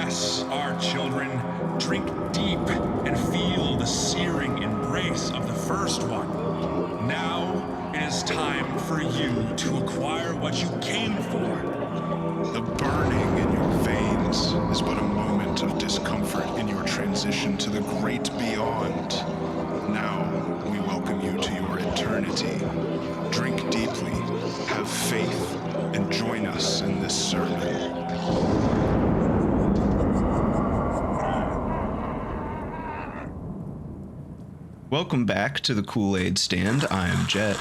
Yes, our children, drink deep and feel the searing embrace of the first one. Now it is time for you to acquire what you came for. The burning in your veins is but a moment of discomfort in your transition to the great beyond. Now we welcome you to your eternity. Drink deeply, have faith, and join us in this sermon. Welcome back to the Koolaid Stand. I'm Jett.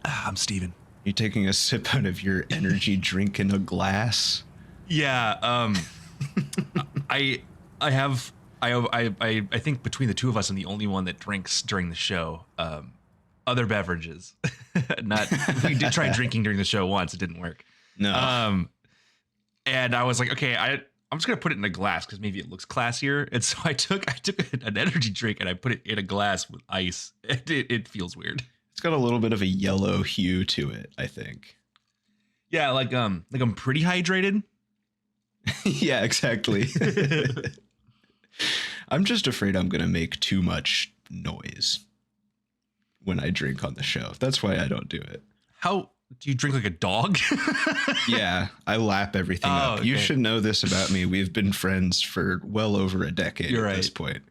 I'm Stephen. You taking a sip out of your energy drink in a glass? Yeah, I think between the two of us, I'm the only one that drinks during the show. Other beverages. We did try drinking during the show once. It didn't work. No. And I was like, okay, I'm just gonna put it in a glass because maybe it looks classier. And so I took an energy drink and I put it in a glass with ice. It feels weird. It's got a little bit of a yellow hue to it, I think. Yeah, like I'm pretty hydrated. Yeah, exactly. I'm just afraid I'm gonna make too much noise when I drink on the show. That's why I don't do it. How do you drink like a dog? Yeah, I lap everything up. Okay. You should know this about me. We've been friends for well over a decade You're at right. this point.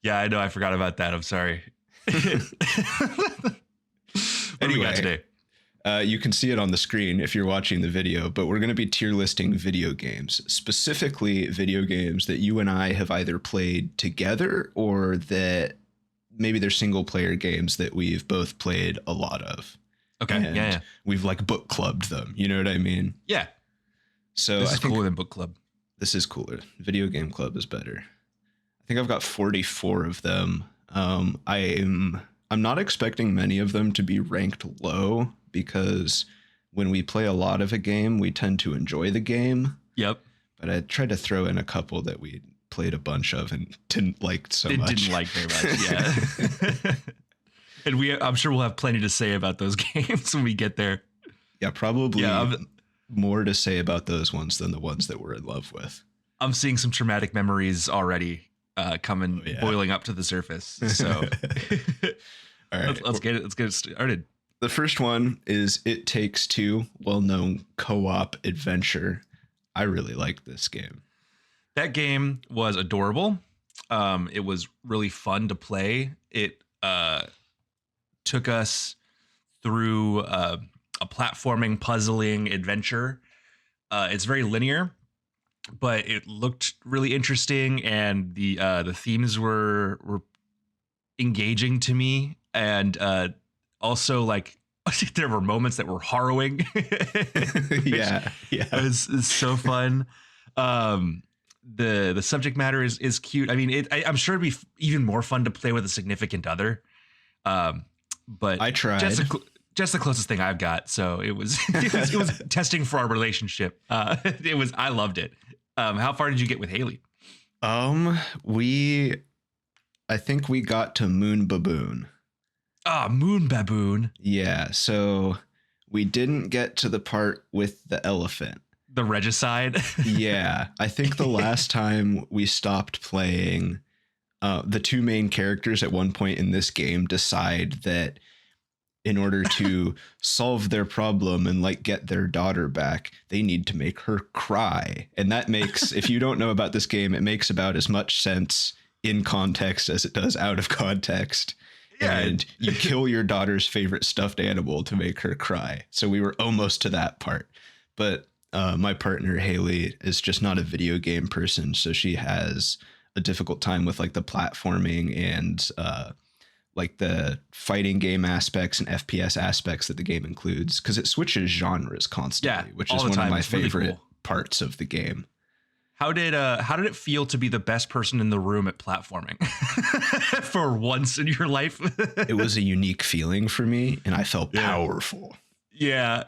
Yeah, I know. I forgot about that. I'm sorry. What do we got today? You can see it on the screen if you're watching the video, but we're going to be tier listing video games, specifically video games that you and I have either played together or that maybe they're single player games that we've both played a lot of. Okay. And Yeah. we've like book clubbed them. You know what I mean? Yeah. So This I is think cooler than book club. this is cooler. Video game club is better. I think I've got 44 of them. I'm not expecting many of them to be ranked low because when we play a lot of a game, we tend to enjoy the game. Yep. But I tried to throw in a couple that we played a bunch of and didn't like so much. Didn't like very much. Yeah. And I'm sure we'll have plenty to say about those games when we get there. Yeah, probably Yeah, more to say about those ones than the ones that we're in love with. I'm seeing some traumatic memories already coming boiling up to the surface. So All right. let's get it started. The first one is It Takes Two, well-known co-op adventure. I really like this game. That game was adorable. It was really fun to play. It took us through a platforming, puzzling adventure. It's very linear, but it looked really interesting, and the themes were engaging to me, and also like there were moments that were harrowing. Yeah. It's so fun. The subject matter is cute. I mean, I'm sure it'd be even more fun to play with a significant other. But I tried. Just the closest thing I've got. So it was it was testing for our relationship. I loved it. How far did you get with Haley? I think we got to Moon Baboon. Moon Baboon. Yeah, so we didn't get to the part with the elephant. The regicide. Yeah, I think the last time we stopped playing, the two main characters at one point in this game decide that in order to solve their problem and like get their daughter back, they need to make her cry. And that makes, if you don't know about this game, it makes about as much sense in context as it does out of context. Yeah. And you kill your daughter's favorite stuffed animal to make her cry. So we were almost to that part. But my partner, Haley, is just not a video game person. So she has a difficult time with like the platforming and like the fighting game aspects and FPS aspects that the game includes, because it switches genres constantly, which is one of my favorite parts of the game. How did it feel to be the best person in the room at platforming for once in your life? It was a unique feeling for me, and I felt powerful. Yeah.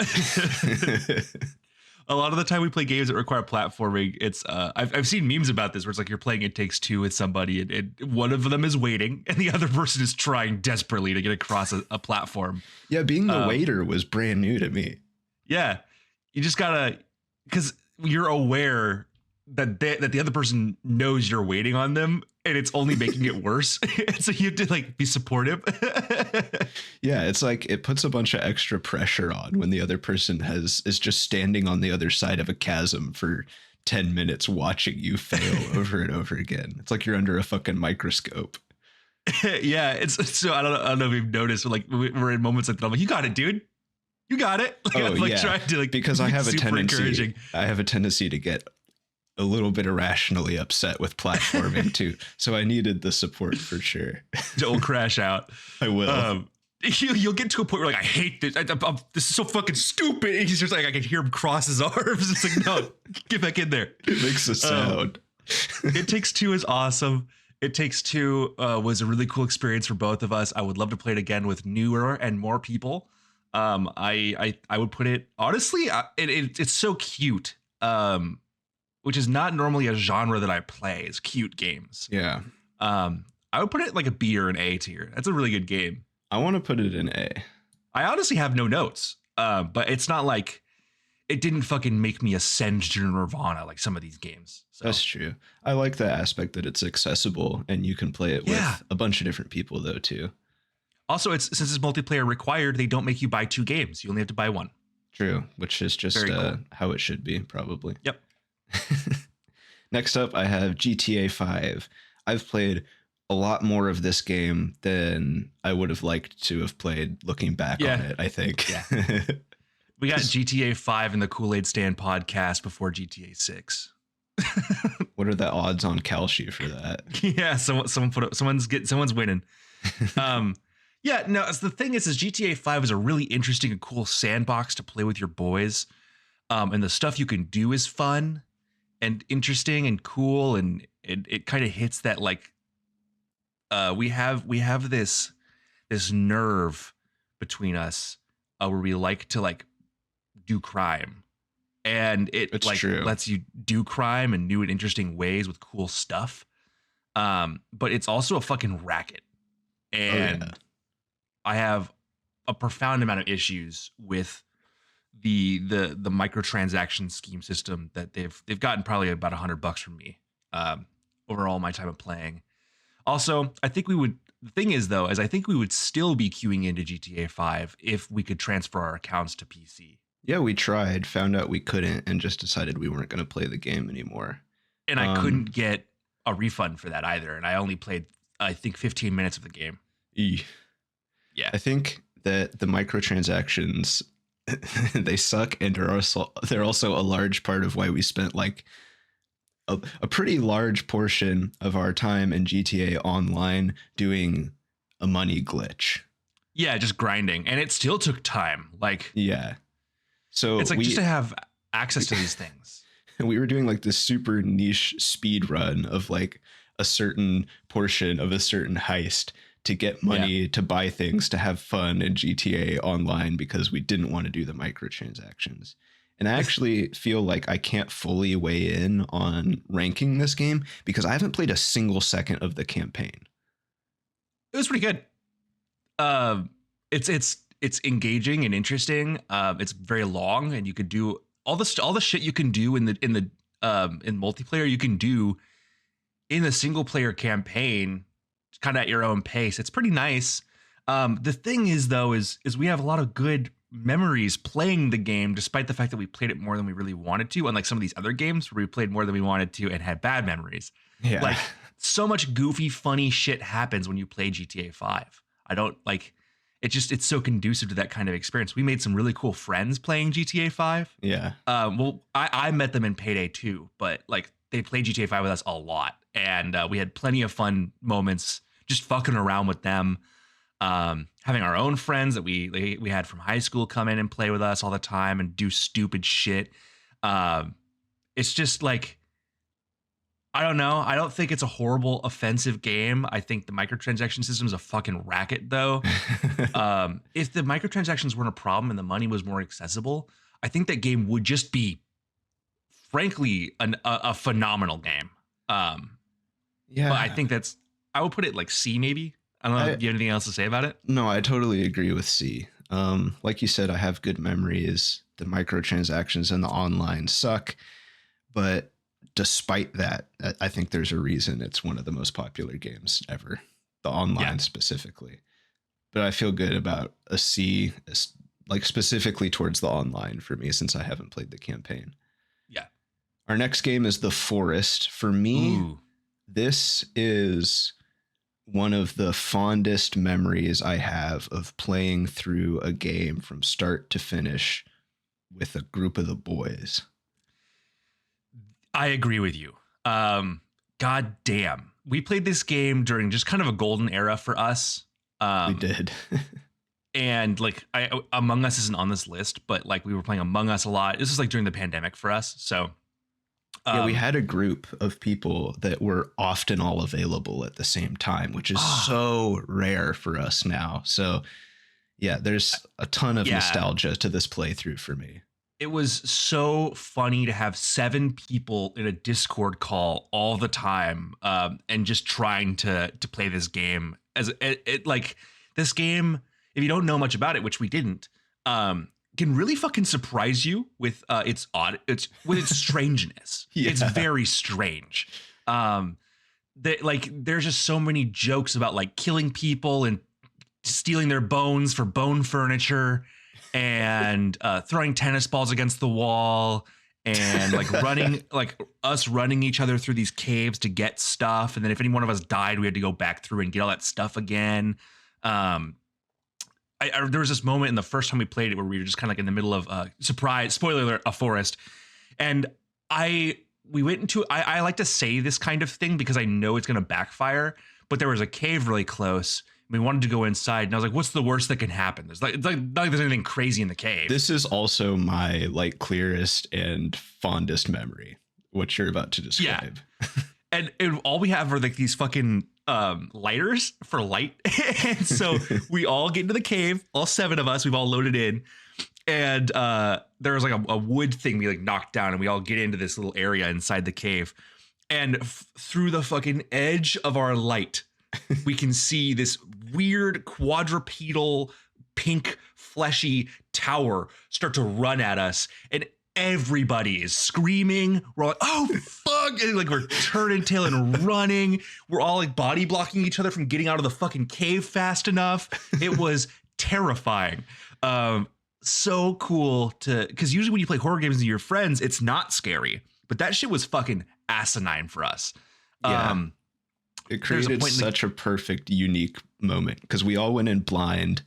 A lot of the time we play games that require platforming, it's I've seen memes about this where it's like you're playing It Takes Two with somebody and one of them is waiting and the other person is trying desperately to get across a platform. Yeah, being the waiter was brand new to me. Yeah. You just gotta, because you're aware that the other person knows you're waiting on them, and it's only making it worse. So you have to like be supportive. Yeah, it's like it puts a bunch of extra pressure on when the other person is just standing on the other side of a chasm for 10 minutes watching you fail over and over again. It's like you're under a fucking microscope. Yeah, it's so I don't know if you've noticed, but like we're in moments like that. I'm like, you got it, dude. You got it. Like, I'm like trying to like because I have a encouraging. I have a tendency to get a little bit irrationally upset with platforming too. So I needed the support for sure. Don't crash out. I will. You'll get to a point where like I hate this. This is so fucking stupid. And he's just like I can hear him cross his arms. It's like no, get back in there. It makes a sound. It Takes Two is awesome. It Takes Two was a really cool experience for both of us. I would love to play it again with newer and more people. I would put it honestly. It's so cute. Which is not normally a genre that I play. Is cute games. Yeah. I would put it like a B or an A tier. That's a really good game. I want to put it in A. I honestly have no notes. But it's not like it didn't fucking make me ascend to Nirvana like some of these games. So. That's true. I like the aspect that it's accessible and you can play it with a bunch of different people though too. Also, since it's multiplayer required, they don't make you buy 2 games. You only have to buy 1. True, which is just cool. How it should be, probably. Yep. Next up, I have GTA 5. I've played a lot more of this game than I would have liked to have played looking back on it, I think. Yeah. We got GTA 5 in the Koolaid Stand podcast before GTA 6. What are the odds on Kalshi for that? Yeah, someone's winning. Yeah, no, the thing is GTA 5 is a really interesting and cool sandbox to play with your boys. And the stuff you can do is fun and interesting and cool, and it kind of hits that like we have this nerve between us where we like to like do crime, and it's like true. Lets you do crime in new and interesting ways with cool stuff. But it's also a fucking racket, and I have a profound amount of issues with the microtransaction scheme system that they've gotten probably about $100 from me over all my time of playing. Also, I think the thing is though, is I think we would still be queuing into GTA 5 if we could transfer our accounts to PC. Yeah, we tried, found out we couldn't, and just decided we weren't going to play the game anymore. And I couldn't get a refund for that either. And I only played, I think, 15 minutes of the game. Yeah. I think that the microtransactions, they suck, and they're also a large part of why we spent like a pretty large portion of our time in GTA Online doing a money glitch. Yeah, just grinding. And it still took time. Like, yeah. So it's like just to have access to these things. We were doing like this super niche speed run of like a certain portion of a certain heist to get money to buy things to have fun in GTA Online because we didn't want to do the microtransactions. And I actually feel like I can't fully weigh in on ranking this game because I haven't played a single second of the campaign. It was pretty good. It's engaging and interesting. It's very long, and you could do all the shit you can do in multiplayer. You can do in the single player campaign, kind of at your own pace. It's pretty nice. The thing is though, is we have a lot of good memories playing the game, despite the fact that we played it more than we really wanted to. Unlike some of these other games where we played more than we wanted to and had bad memories. Yeah. Like so much goofy, funny shit happens when you play GTA 5. I don't like it. It's so conducive to that kind of experience. We made some really cool friends playing GTA 5. Yeah. Well, I met them in Payday 2, but like they played GTA 5 with us a lot, and we had plenty of fun moments just fucking around with them. Having our own friends that we had from high school come in and play with us all the time and do stupid shit. It's just like, I don't know. I don't think it's a horrible, offensive game. I think the microtransaction system is a fucking racket, though. If the microtransactions weren't a problem and the money was more accessible, I think that game would just be, frankly, a phenomenal game. Yeah, but I think I would put it like C, maybe. I don't know. Do you have anything else to say about it? No, I totally agree with C. Like you said, I have good memories. The microtransactions and the online suck, but despite that, I think there's a reason it's one of the most popular games ever, the online specifically. But I feel good about a C, like specifically towards the online for me, since I haven't played the campaign. Yeah. Our next game is The Forest. For me, this is one of the fondest memories I have of playing through a game from start to finish with a group of the boys. I agree with you. God damn. We played this game during just kind of a golden era for us. We did. And like Among Us isn't on this list, but like we were playing Among Us a lot. This is like during the pandemic for us. So yeah, we had a group of people that were often all available at the same time, which is so rare for us now. So yeah, there's a ton of nostalgia to this playthrough for me. It was so funny to have 7 people in a Discord call all the time, and just trying to play this game. As it like this game, if you don't know much about it, which we didn't, can really fucking surprise you with its strangeness. Yeah. It's very strange. There's just so many jokes about like killing people and stealing their bones for bone furniture, and throwing tennis balls against the wall, and like running each other through these caves to get stuff. And then if any one of us died, we had to go back through and get all that stuff again. There was this moment in the first time we played it where we were just kind of like in the middle of surprise, spoiler alert, a forest. And we went into, I like to say this kind of thing because I know it's going to backfire, but there was a cave really close. We wanted to go inside, and I was like, what's the worst that can happen? It's like not like there's anything crazy in the cave. This is also my like clearest and fondest memory, what you're about to describe. Yeah. and all we have are like these fucking lighters for light. And so we all get into the cave, all 7 of us, we've all loaded in. And there was like a wood thing we like knocked down, and we all get into this little area inside the cave. And through the fucking edge of our light, we can see this weird quadrupedal pink fleshy tower start to run at us, and everybody is screaming. We're like, oh fuck, and like we're turning tail and running. We're all like body blocking each other from getting out of the fucking cave fast enough. It was terrifying. So cool because usually when you play horror games with your friends, it's not scary, but that shit was fucking asinine for us. It created such a perfect, unique moment because we all went in blind,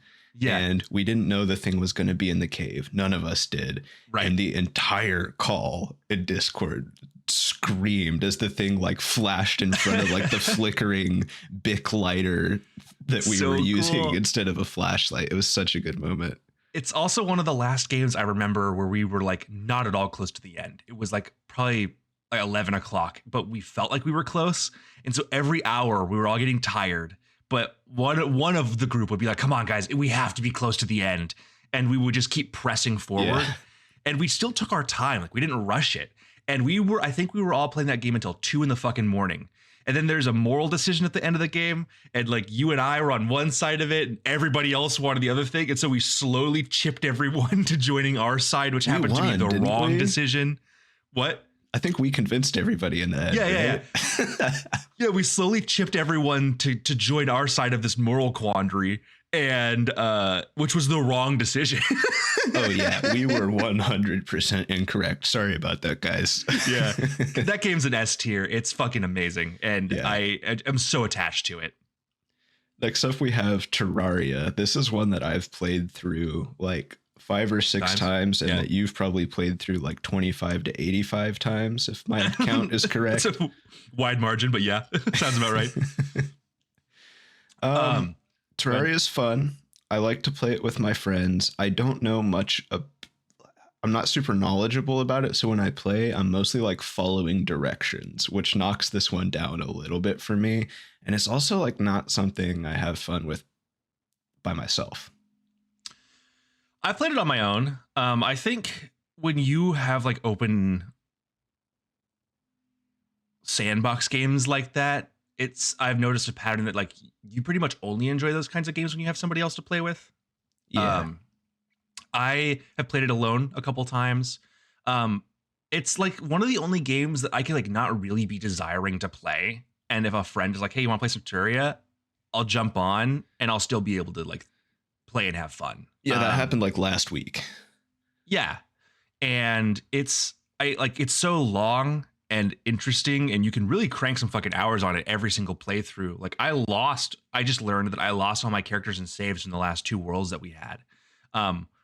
and we didn't know the thing was going to be in the cave. None of us did. Right. And the entire call in Discord screamed as the thing like flashed in front of like the flickering Bic lighter that we were using instead of a flashlight. It was such a good moment. It's also one of the last games I remember where we were like not at all close to the end. It was like probably like 11 o'clock, but we felt like we were close. And so every hour we were all getting tired, but one of the group would be like, come on guys, we have to be close to the end. And we would just keep pressing forward, and we still took our time. Like we didn't rush it. And I think we were all playing that game until 2 in the fucking morning. And then there's a moral decision at the end of the game. And like you and I were on one side of it, and everybody else wanted the other thing. And so we slowly chipped everyone to joining our side, which happened to be the wrong decision. What? I think we convinced everybody in that. Yeah. Yeah, we slowly chipped everyone to join our side of this moral quandary, and which was the wrong decision. Oh yeah, we were 100% incorrect. Sorry about that, guys. Yeah, that game's an S tier. It's fucking amazing, and I am so attached to it. Next up, we have Terraria. This is one that I've played through like 5 or 6 times, and that you've probably played through like 25 to 85 times, if my count is correct. It's a wide margin, but yeah, sounds about right. Terraria is fun. I like to play it with my friends. I don't know much. I'm not super knowledgeable about it, so when I play, I'm mostly like following directions, which knocks this one down a little bit for me. And it's also like not something I have fun with by myself. I played it on my own. I think when you have like open sandbox games like that, I've noticed a pattern that like you pretty much only enjoy those kinds of games when you have somebody else to play with. Yeah. I have played it alone a couple times. it's like one of the only games that I can like not really be desiring to play. And if a friend is like, "Hey, you want to play some Terraria?" I'll jump on and I'll still be able to like play and have fun. Yeah, that happened like last week. Yeah. And it's so long and interesting, and you can really crank some fucking hours on it every single playthrough. Like I just learned that I lost all my characters and saves in the last 2 worlds that we had.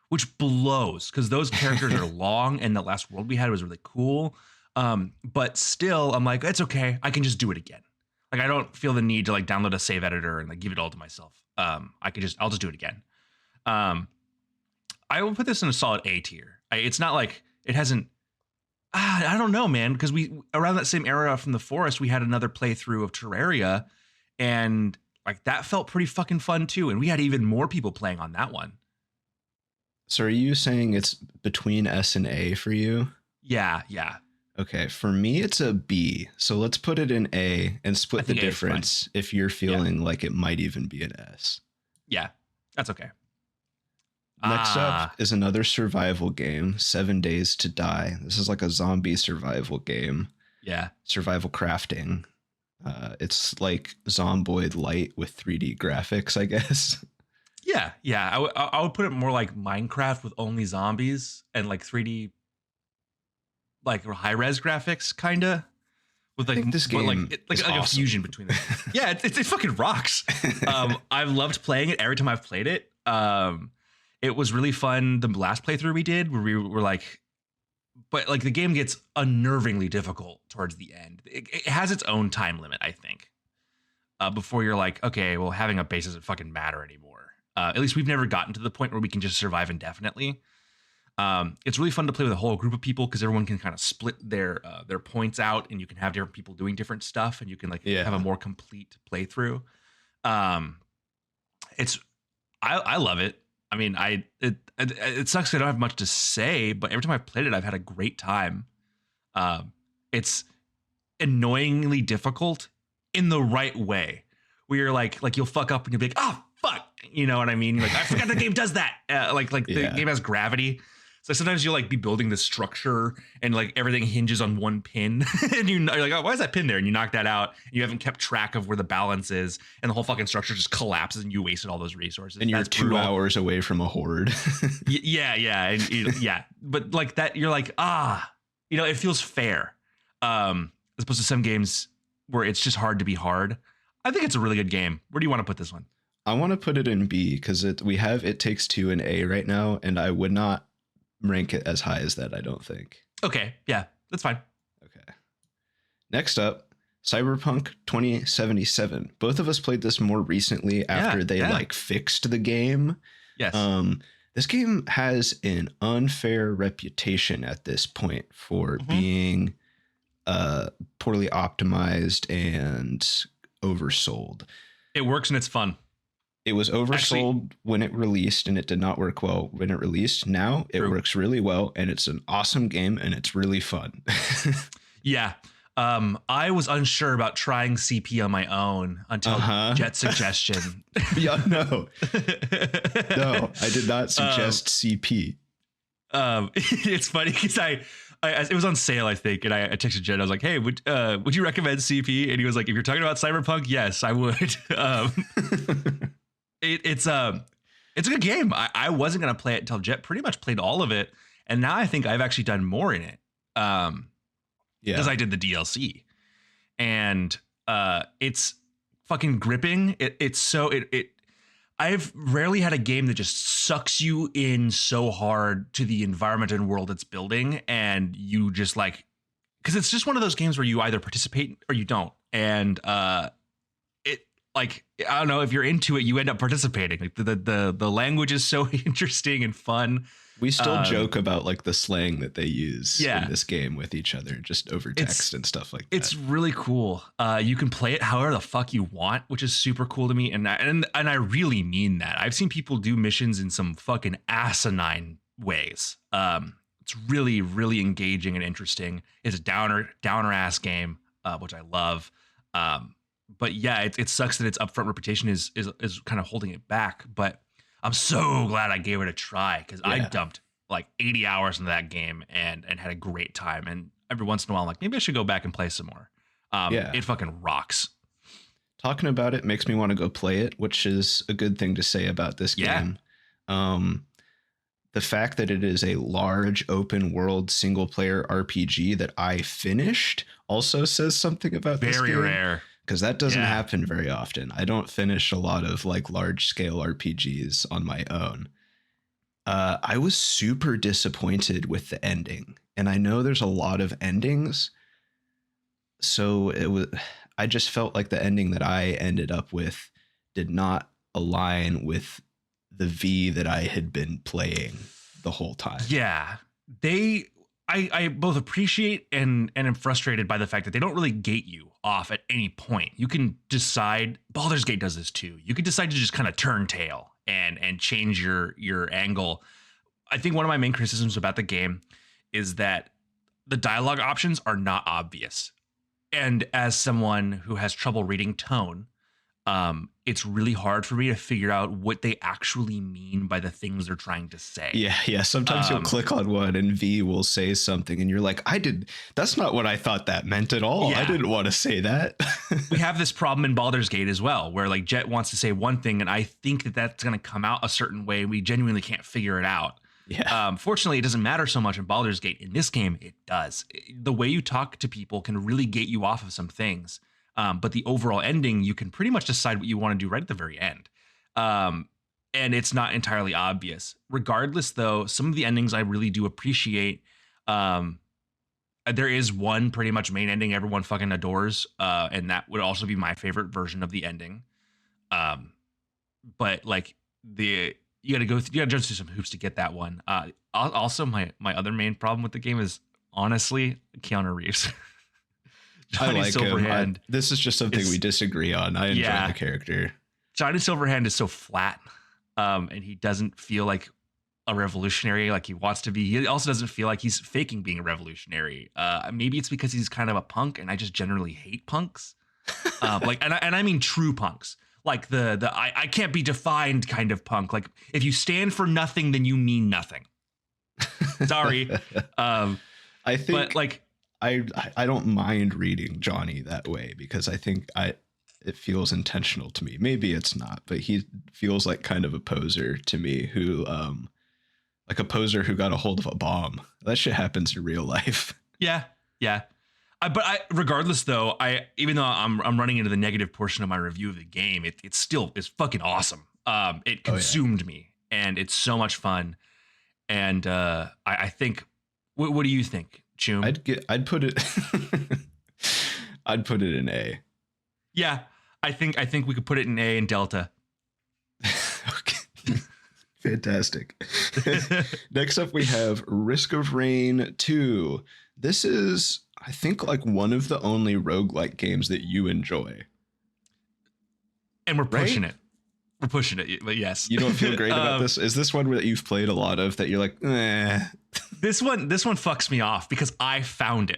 Which blows because those characters are long and the last world we had was really cool. But still I'm like, it's okay. I can just do it again. Like I don't feel the need to like download a save editor and like give it all to myself. I'll just do it again. I will put this in a solid A tier. It's not like it hasn't. I don't know, man, because we around that same era from the forest, we had another playthrough of Terraria, and like that felt pretty fucking fun too. And we had even more people playing on that one. So are you saying it's between S and A for you? Yeah. Okay, for me it's a B. So let's put it in A and split the difference if you're feeling like it might even be an S. Yeah, that's okay. Next up is another survival game, 7 Days to Die. This is like a zombie survival game. Yeah. Survival crafting. It's like Zomboid Light with 3D graphics, I guess. Yeah. I would put it more like Minecraft with only zombies and like 3D, like high res graphics, kind of. With like this game like a fusion between them. Yeah, it fucking rocks. I've loved playing it every time I've played it. It was really fun. The last playthrough we did where we were like, but like the game gets unnervingly difficult towards the end. It has its own time limit, I think. Before you're like, okay, well, having a base doesn't fucking matter anymore. At least we've never gotten to the point where we can just survive indefinitely. It's really fun to play with a whole group of people because everyone can kind of split their points out, and you can have different people doing different stuff, and you can have a more complete playthrough. I love it. I mean, it sucks I don't have much to say, but every time I've played it, I've had a great time. It's annoyingly difficult in the right way, where you're like you'll fuck up and you'll be like, oh fuck, you know what I mean? You're like, I forgot the game does that. The game has gravity. So sometimes you'll like be building this structure and like everything hinges on one pin and you're like, oh, why is that pin there? And you knock that out and you haven't kept track of where the balance is and the whole fucking structure just collapses and you wasted all those resources. And you're 2 hours away from a horde. Yeah. But like that, you're like, it feels fair. As opposed to some games where it's just hard to be hard. I think it's a really good game. Where do you want to put this one? I want to put it in B because we have It Takes Two in A right now, and I would not rank it as high as that, I don't think. Okay, yeah, that's fine. Okay. Next up, Cyberpunk 2077. Both of us played this more recently after they like fixed the game. Yes. This game has an unfair reputation at this point for being poorly optimized and oversold. It works and it's fun. It was oversold when it released and it did not work well when it released. Now it works really well and it's an awesome game and it's really fun. Yeah. I was unsure about trying CP on my own until Jett's suggestion. Yeah, no, I did not suggest CP. It's funny because it was on sale, I think, and I texted Jett. I was like, "Hey, would you recommend CP?" And he was like, "If you're talking about Cyberpunk, yes, I would." It's a good game. I wasn't gonna play it until Jett pretty much played all of it, and now I think I've actually done more in it. Because I did the DLC, and it's fucking gripping. I've rarely had a game that just sucks you in so hard to the environment and world it's building, and you just like, because it's just one of those games where you either participate or you don't, and I don't know, if you're into it, you end up participating. Like the language is so interesting and fun. We still joke about like the slang that they use in this game with each other, just over text and stuff like that. It's really cool. You can play it however the fuck you want, which is super cool to me. And I really mean that. I've seen people do missions in some fucking asinine ways. It's really, really engaging and interesting. It's a downer ass game, which I love. But yeah, it sucks that its upfront reputation is kind of holding it back. But I'm so glad I gave it a try because I dumped like 80 hours into that game and had a great time. And every once in a while, I'm like, maybe I should go back and play some more. Yeah. It fucking rocks. Talking about it makes me want to go play it, which is a good thing to say about this game. The fact that it is a large open world single player RPG that I finished also says something about this game. Very rare. Because that doesn't happen very often. I don't finish a lot of like large scale RPGs on my own. I was super disappointed with the ending. And I know there's a lot of endings. So I just felt like the ending that I ended up with did not align with the V that I had been playing the whole time. Yeah. I both appreciate and am frustrated by the fact that they don't really gate you off at any point. You can decide, Baldur's Gate does this too. You could decide to just kind of turn tail and change your angle. I think one of my main criticisms about the game is that the dialogue options are not obvious. And as someone who has trouble reading tone, it's really hard for me to figure out what they actually mean by the things they're trying to say. Yeah. Sometimes you'll click on one and V will say something and you're like, that's not what I thought that meant at all. Yeah. I didn't want to say that. We have this problem in Baldur's Gate as well, where like Jett wants to say one thing and I think that that's going to come out a certain way. We genuinely can't figure it out. Yeah. Fortunately, it doesn't matter so much in Baldur's Gate. In this game, it does. The way you talk to people can really gate you off of some things. But the overall ending, you can pretty much decide what you want to do right at the very end. And it's not entirely obvious. Regardless, though, some of the endings I really do appreciate. There is one pretty much main ending everyone fucking adores. And that would also be my favorite version of the ending. But like you got to jump through some hoops to get that one. Also, my other main problem with the game is honestly Keanu Reeves. Johnny I like Silverhand. him. This is just something we disagree on. I enjoy the character. Johnny Silverhand is so flat, and he doesn't feel like a revolutionary like he wants to be. He also doesn't feel like he's faking being a revolutionary. Maybe it's because he's kind of a punk, and I just generally hate punks. I mean true punks, like the I can't be defined kind of punk. Like if you stand for nothing, then you mean nothing. Sorry. I think, but like. I don't mind reading Johnny that way because I think it feels intentional to me. Maybe it's not, but he feels like kind of a poser to me who like a poser who got a hold of a bomb. That shit happens in real life. Yeah. Regardless though, even though I'm running into the negative portion of my review of the game, it's still fucking awesome. It consumed me and it's so much fun. And I think what do you think? Choom? I'd put it I'd put it in A. Yeah, I think we could put it in A and Delta. Okay. Fantastic. Next up we have Risk of Rain 2. This is, I think, like one of the only roguelike games that you enjoy. And we're pushing it. We're pushing it, but yes. You don't feel great about this? Is this one that you've played a lot of that you're like, eh? This one fucks me off because I found it.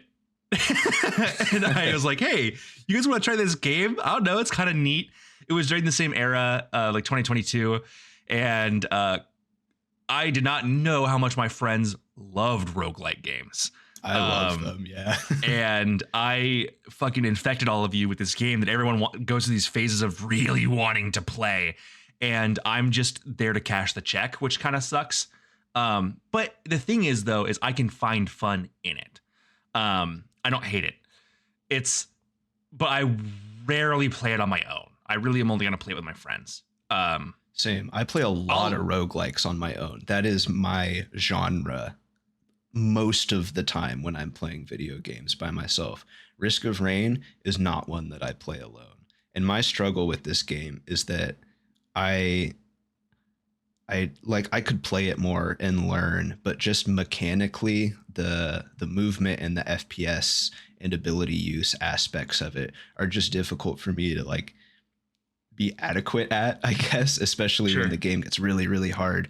And I was like, hey, you guys want to try this game? I don't know. It's kind of neat. It was during the same era, like 2022. And I did not know how much my friends loved roguelike games. I love them, yeah. And I fucking infected all of you with this game that everyone goes through these phases of really wanting to play. And I'm just there to cash the check, which kind of sucks. But the thing is, though, is I can find fun in it. I don't hate it. But I rarely play it on my own. I really am only going to play it with my friends. Same. I play a lot of roguelikes on my own. That is my genre most of the time when I'm playing video games by myself. Risk of Rain is not one that I play alone. And my struggle with this game is that I could play it more and learn, but just mechanically the movement and the FPS and ability use aspects of it are just difficult for me to like be adequate at, I guess, especially when the game gets really, really hard.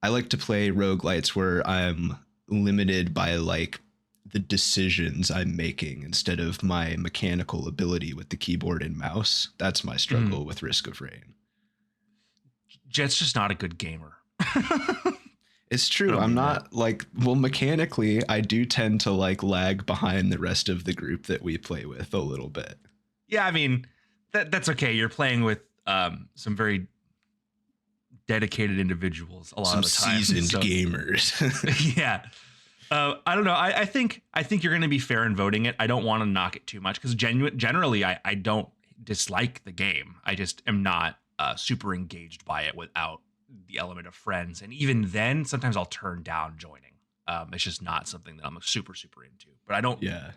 I like to play roguelites where I'm limited by like the decisions I'm making instead of my mechanical ability with the keyboard and mouse. That's my struggle with Risk of Rain. Jet's just not a good gamer. It's I true. don't I'm mean not like, well, mechanically, I do tend to like lag behind the rest of the group that we play with a little bit. Yeah, I mean that's okay. You're playing with some very dedicated individuals a lot Some of the time. seasoned So gamers. yeah. I don't know. I think you're going to be fair in voting it. I don't want to knock it too much because generally I don't dislike the game. I just am not super engaged by it without the element of friends. And even then, sometimes I'll turn down joining. It's just not something that I'm super into. But I don't. Yeah,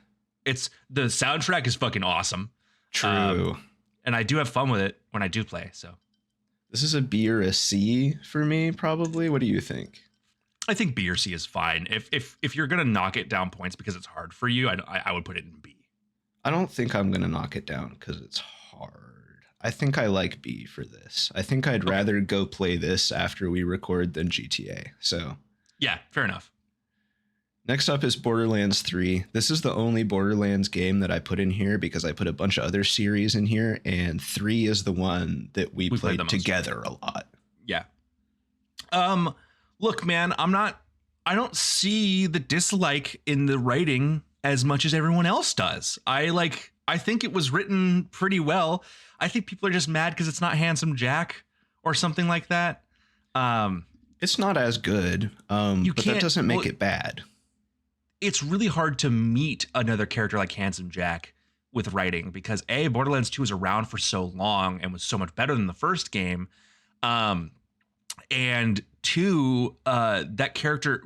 It's the soundtrack is fucking awesome. true. And I do have fun with it when I do play. So This is a B or a C for me, probably. What do you think? I think B or C is fine. If you're gonna knock it down points because it's hard for you, I would put it in B. I don't think I'm going to knock it down because it's hard. I think I like B for this. I think I'd rather go play this after we record than GTA. So, Yeah, fair enough. next up is Borderlands 3. This is the only Borderlands game that I put in here because I put a bunch of other series in here, and 3 is the one that we played played the most. together a lot. Yeah. Look, man, I don't see the dislike in the writing as much as everyone else does. I think it was written pretty well. I think people are just mad because it's not Handsome Jack or something like that. It's not as good, but that can't- doesn't make well, it bad. It's really hard to meet another character like Handsome Jack with writing because Borderlands 2 was around for so long and was so much better than the first game. And 2, that character,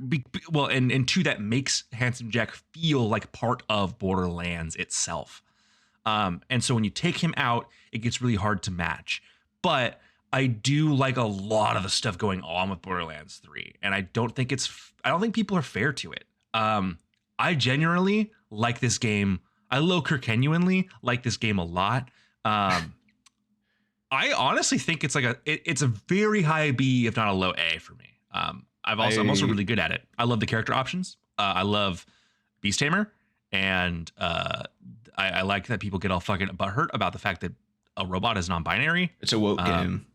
and 2, that makes Handsome Jack feel like part of Borderlands itself. And so when you take him out, it gets really hard to match. But I do like a lot of the stuff going on with Borderlands 3, and I don't think people are fair to it. I genuinely like this game. I genuinely like this game a lot. I honestly think it's like it's a very high B, if not a low A for me. I'm also really good at it. I love the character options. I love Beast Tamer, and I like that people get all fucking butthurt about the fact that a robot is non-binary. It's a woke game.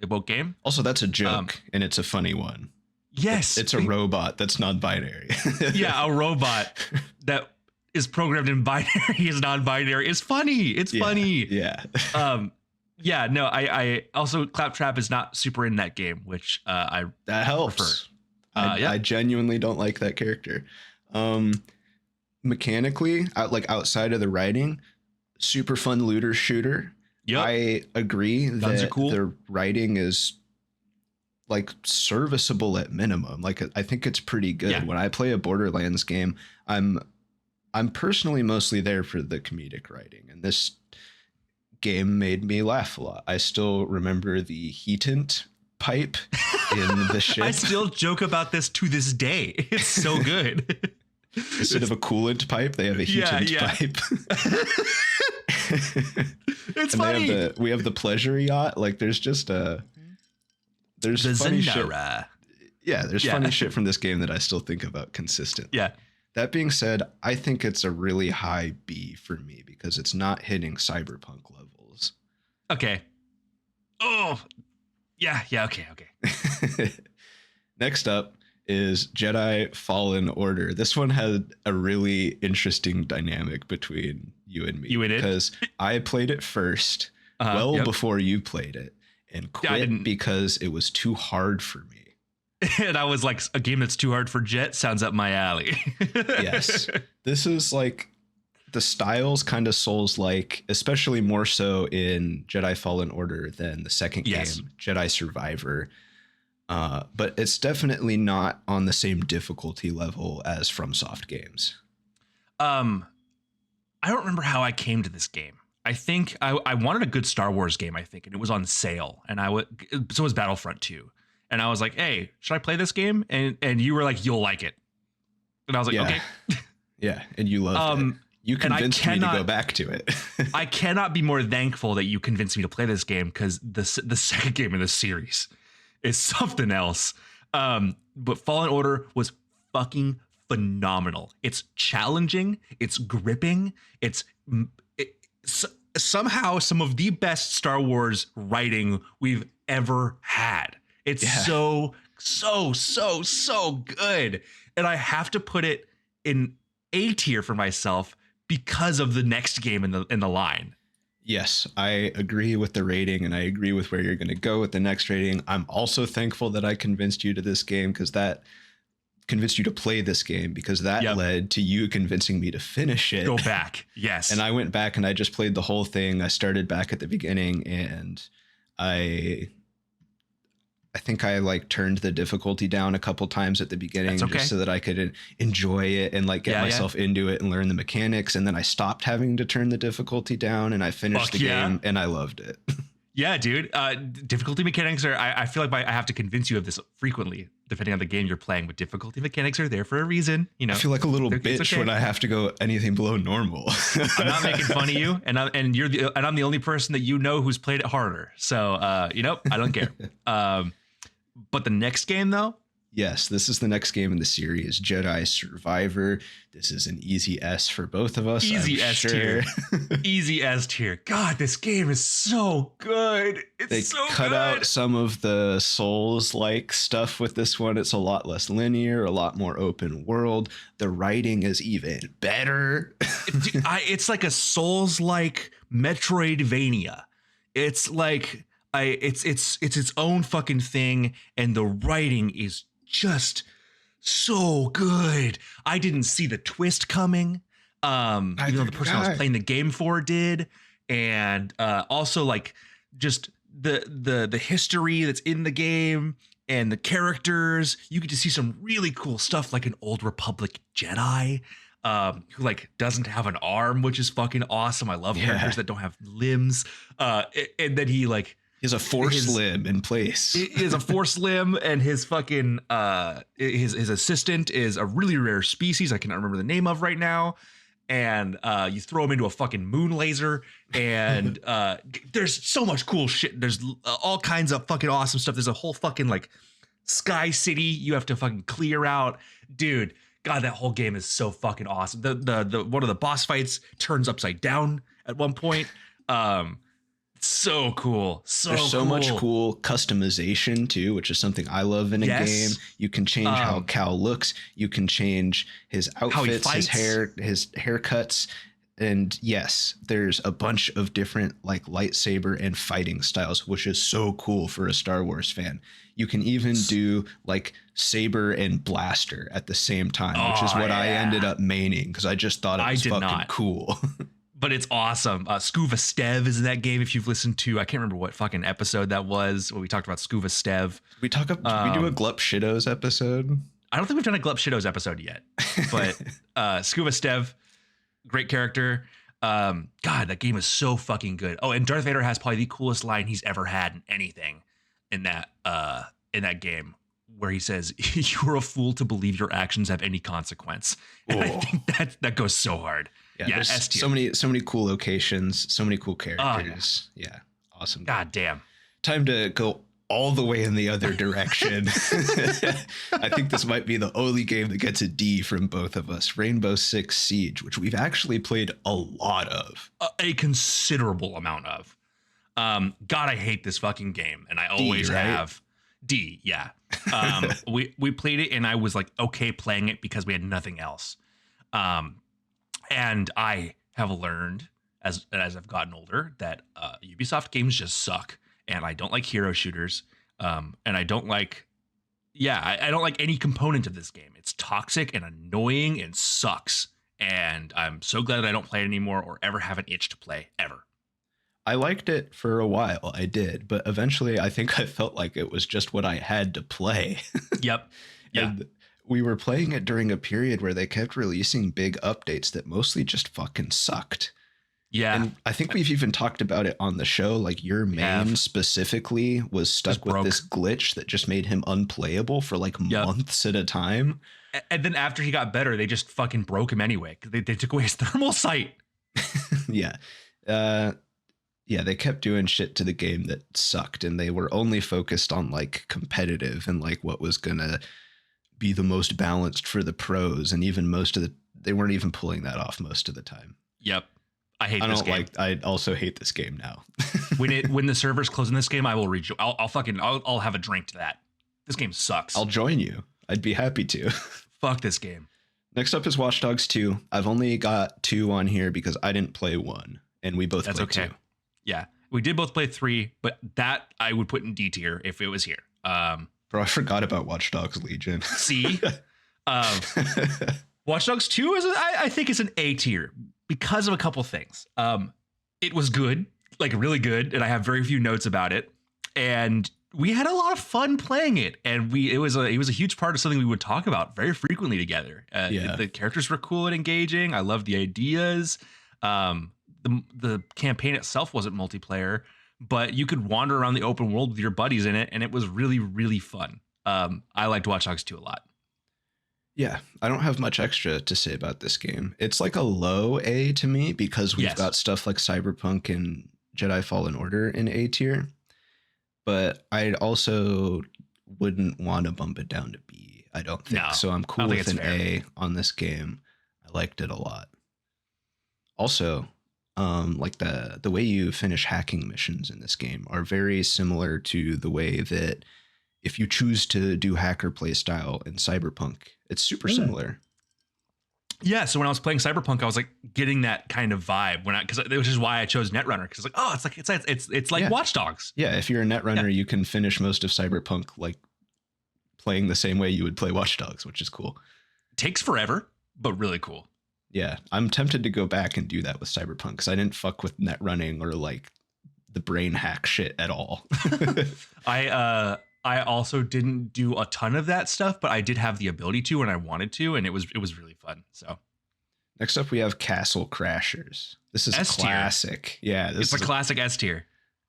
A woke game. Also, that's a joke, and it's a funny one. Yes, It's a robot that's non-binary. Yeah, a robot that is programmed in binary is non-binary. It's funny. It's funny. Yeah. Yeah, no, I also Claptrap is not super in that game, which I That helps. Yeah. I genuinely don't like that character. Mechanically, outside of the writing, super fun looter shooter. Yep. I agree Guns that are cool. the writing is like serviceable at minimum. Like I think it's pretty good. Yeah. When I play a Borderlands game, I'm personally mostly there for the comedic writing, and this game made me laugh a lot. I still remember the heatant pipe in the ship. I still joke about this to this day. It's so good. Instead of a coolant pipe, they have a heatant pipe. It's And funny. we have the pleasure yacht. Like there's funny shit. Zendara. Yeah, there's funny shit from this game that I still think about consistently. Yeah. That being said, I think it's a really high B for me because it's not hitting cyberpunk levels. Okay. Oh. Yeah. Okay. Next up is Jedi Fallen Order. This one had a really interesting dynamic between you and me. You and it? Because I played it first, before you played it, and quit because it was too hard for me. And I was like, a game that's too hard for Jett sounds up my alley. Yes. This is like the style's kind of Souls-like, especially more so in Jedi Fallen Order than the second game, Jedi Survivor. But it's definitely not on the same difficulty level as FromSoft games. I don't remember how I came to this game. I think I wanted a good Star Wars game, I think, and it was on sale. And so was Battlefront 2. And I was like, hey, should I play this game? And you were like, you'll like it. And I was like, okay. Yeah, and you loved it. You convinced me to go back to it. I cannot be more thankful that you convinced me to play this game because the second game in this series is something else. But Fallen Order was fucking phenomenal. It's challenging. It's gripping. Somehow some of the best Star Wars writing we've ever had. It's so so good. And I have to put it in A tier for myself because of the next game in the line. Yes, I agree with the rating, and I agree with where you're going to go with the next rating. I'm also thankful that I convinced you to this game, because that convinced you to play this game, because that led to you convincing me to finish it. Go back. Yes. And I went back and I just played the whole thing. I started back at the beginning, and I think I like turned the difficulty down a couple times at the beginning just so that I could enjoy it and like get myself into it and learn the mechanics. And then I stopped having to turn the difficulty down, and I finished the game and I loved it. Yeah, dude. Difficulty mechanics are, I feel like I have to convince you of this frequently, depending on the game you're playing, but difficulty mechanics are there for a reason. You know, I feel like a little bitch when I have to go anything below normal. I'm not making fun of you, and I'm the only person that you know who's played it harder. So, I don't care. But the next game, though? Yes, this is the next game in the series, Jedi Survivor. This is an easy S for both of us. Easy S tier. Easy S tier. God, this game is so good. They cut out some of the Souls-like stuff with this one. It's a lot less linear, a lot more open world. The writing is even better. It's like a Souls-like Metroidvania. It's like it's its own fucking thing, and the writing is just so good. I didn't see the twist coming. Even though the person I was playing the game for did, and also like just the history that's in the game and the characters. You get to see some really cool stuff, like an old Republic Jedi who like doesn't have an arm, which is fucking awesome. I love characters that don't have limbs. And then he like. He has a force limb in place. He has a force limb, and his fucking his assistant is a really rare species I cannot remember the name of right now. And you throw him into a fucking moon laser, and there's so much cool shit. There's all kinds of fucking awesome stuff. There's a whole fucking like sky city you have to fucking clear out, dude. God, that whole game is so fucking awesome. The one of the boss fights turns upside down at one point. So cool. There's so much cool customization too, which is something I love in a game. You can change how Cal looks. You can change his outfits, his hair, his haircuts. And yes, there's a bunch of different like lightsaber and fighting styles, which is so cool for a Star Wars fan. You can even do like saber and blaster at the same time, which is what I ended up maining because I just thought it was fucking cool. But it's awesome. Scuba Stev is in that game. If you've listened to, I can't remember what fucking episode that was when we talked about Scuba Stev. Did we do a Glup Shitos episode? I don't think we've done a Glup Shitos episode yet. But Scuba Stev, great character. God, that game is so fucking good. Oh, and Darth Vader has probably the coolest line he's ever had in anything in that game, where he says, "You're a fool to believe your actions have any consequence." And I think that goes so hard. Yeah, so many cool locations, so many cool characters. Yeah, awesome. God damn. Time to go all the way in the other direction. I think this might be the only game that gets a D from both of us. Rainbow Six Siege, which we've actually played a lot of. A considerable amount of. God, I hate this fucking game, and I always have. D, yeah. We played it, and I was like, okay playing it because we had nothing else. And I have learned as I've gotten older that Ubisoft games just suck, and I don't like hero shooters. And I don't like, I don't like any component of this game. It's toxic and annoying and sucks. And I'm so glad that I don't play it anymore or ever have an itch to play ever. I liked it for a while. I did, but eventually I think I felt like it was just what I had to play. Yep. Yeah. And we were playing it during a period where they kept releasing big updates that mostly just fucking sucked. Yeah. And I think we've even talked about it on the show. Like your main specifically was stuck with this glitch that just made him unplayable for like months at a time. And then after he got better, they just fucking broke him anyway. They took away his thermal sight. Yeah. They kept doing shit to the game that sucked, and they were only focused on like competitive and like what was going to be the most balanced for the pros. And even they weren't even pulling that off most of the time. Yep. I hate this game. I also hate this game now. when the servers close in this game, I will read you. I'll have a drink to that. This game sucks. I'll join you. I'd be happy to. Fuck this game. Next up is Watch Dogs 2. I've only got 2 on here because I didn't play 1, and we both That's played okay. 2. Yeah, we did both play 3, but that I would put in D tier if it was here. Bro, I forgot about Watch Dogs Legion. C. Watch Dogs 2 I think is an A tier because of a couple things. It was good, like really good, and I have very few notes about it. And we had a lot of fun playing it, and it was a huge part of something we would talk about very frequently together. The characters were cool and engaging. I loved the ideas. The campaign itself wasn't multiplayer, but you could wander around the open world with your buddies in it, and it was really, really fun. I liked Watch Dogs 2 a lot. Yeah, I don't have much extra to say about this game. It's like a low A to me because we've got stuff like Cyberpunk and Jedi Fallen Order in A tier. But I also wouldn't want to bump it down to B, I don't think. No, so I'm cool with an fair. A on this game. I liked it a lot. Also, like the way you finish hacking missions in this game are very similar to the way that if you choose to do hacker play style in Cyberpunk, it's super similar. Yeah, so when I was playing Cyberpunk, I was like getting that kind of vibe which is why I chose Netrunner, because it's like Watch Dogs. Yeah, if you're a Netrunner, you can finish most of Cyberpunk like playing the same way you would play Watch Dogs, which is cool. Takes forever, but really cool. Yeah, I'm tempted to go back and do that with Cyberpunk because I didn't fuck with net running or like the brain hack shit at all. I also didn't do a ton of that stuff, but I did have the ability to and I wanted to, and it was really fun. So next up we have Castle Crashers. This is S-tier. Classic. Yeah, it's a classic S tier.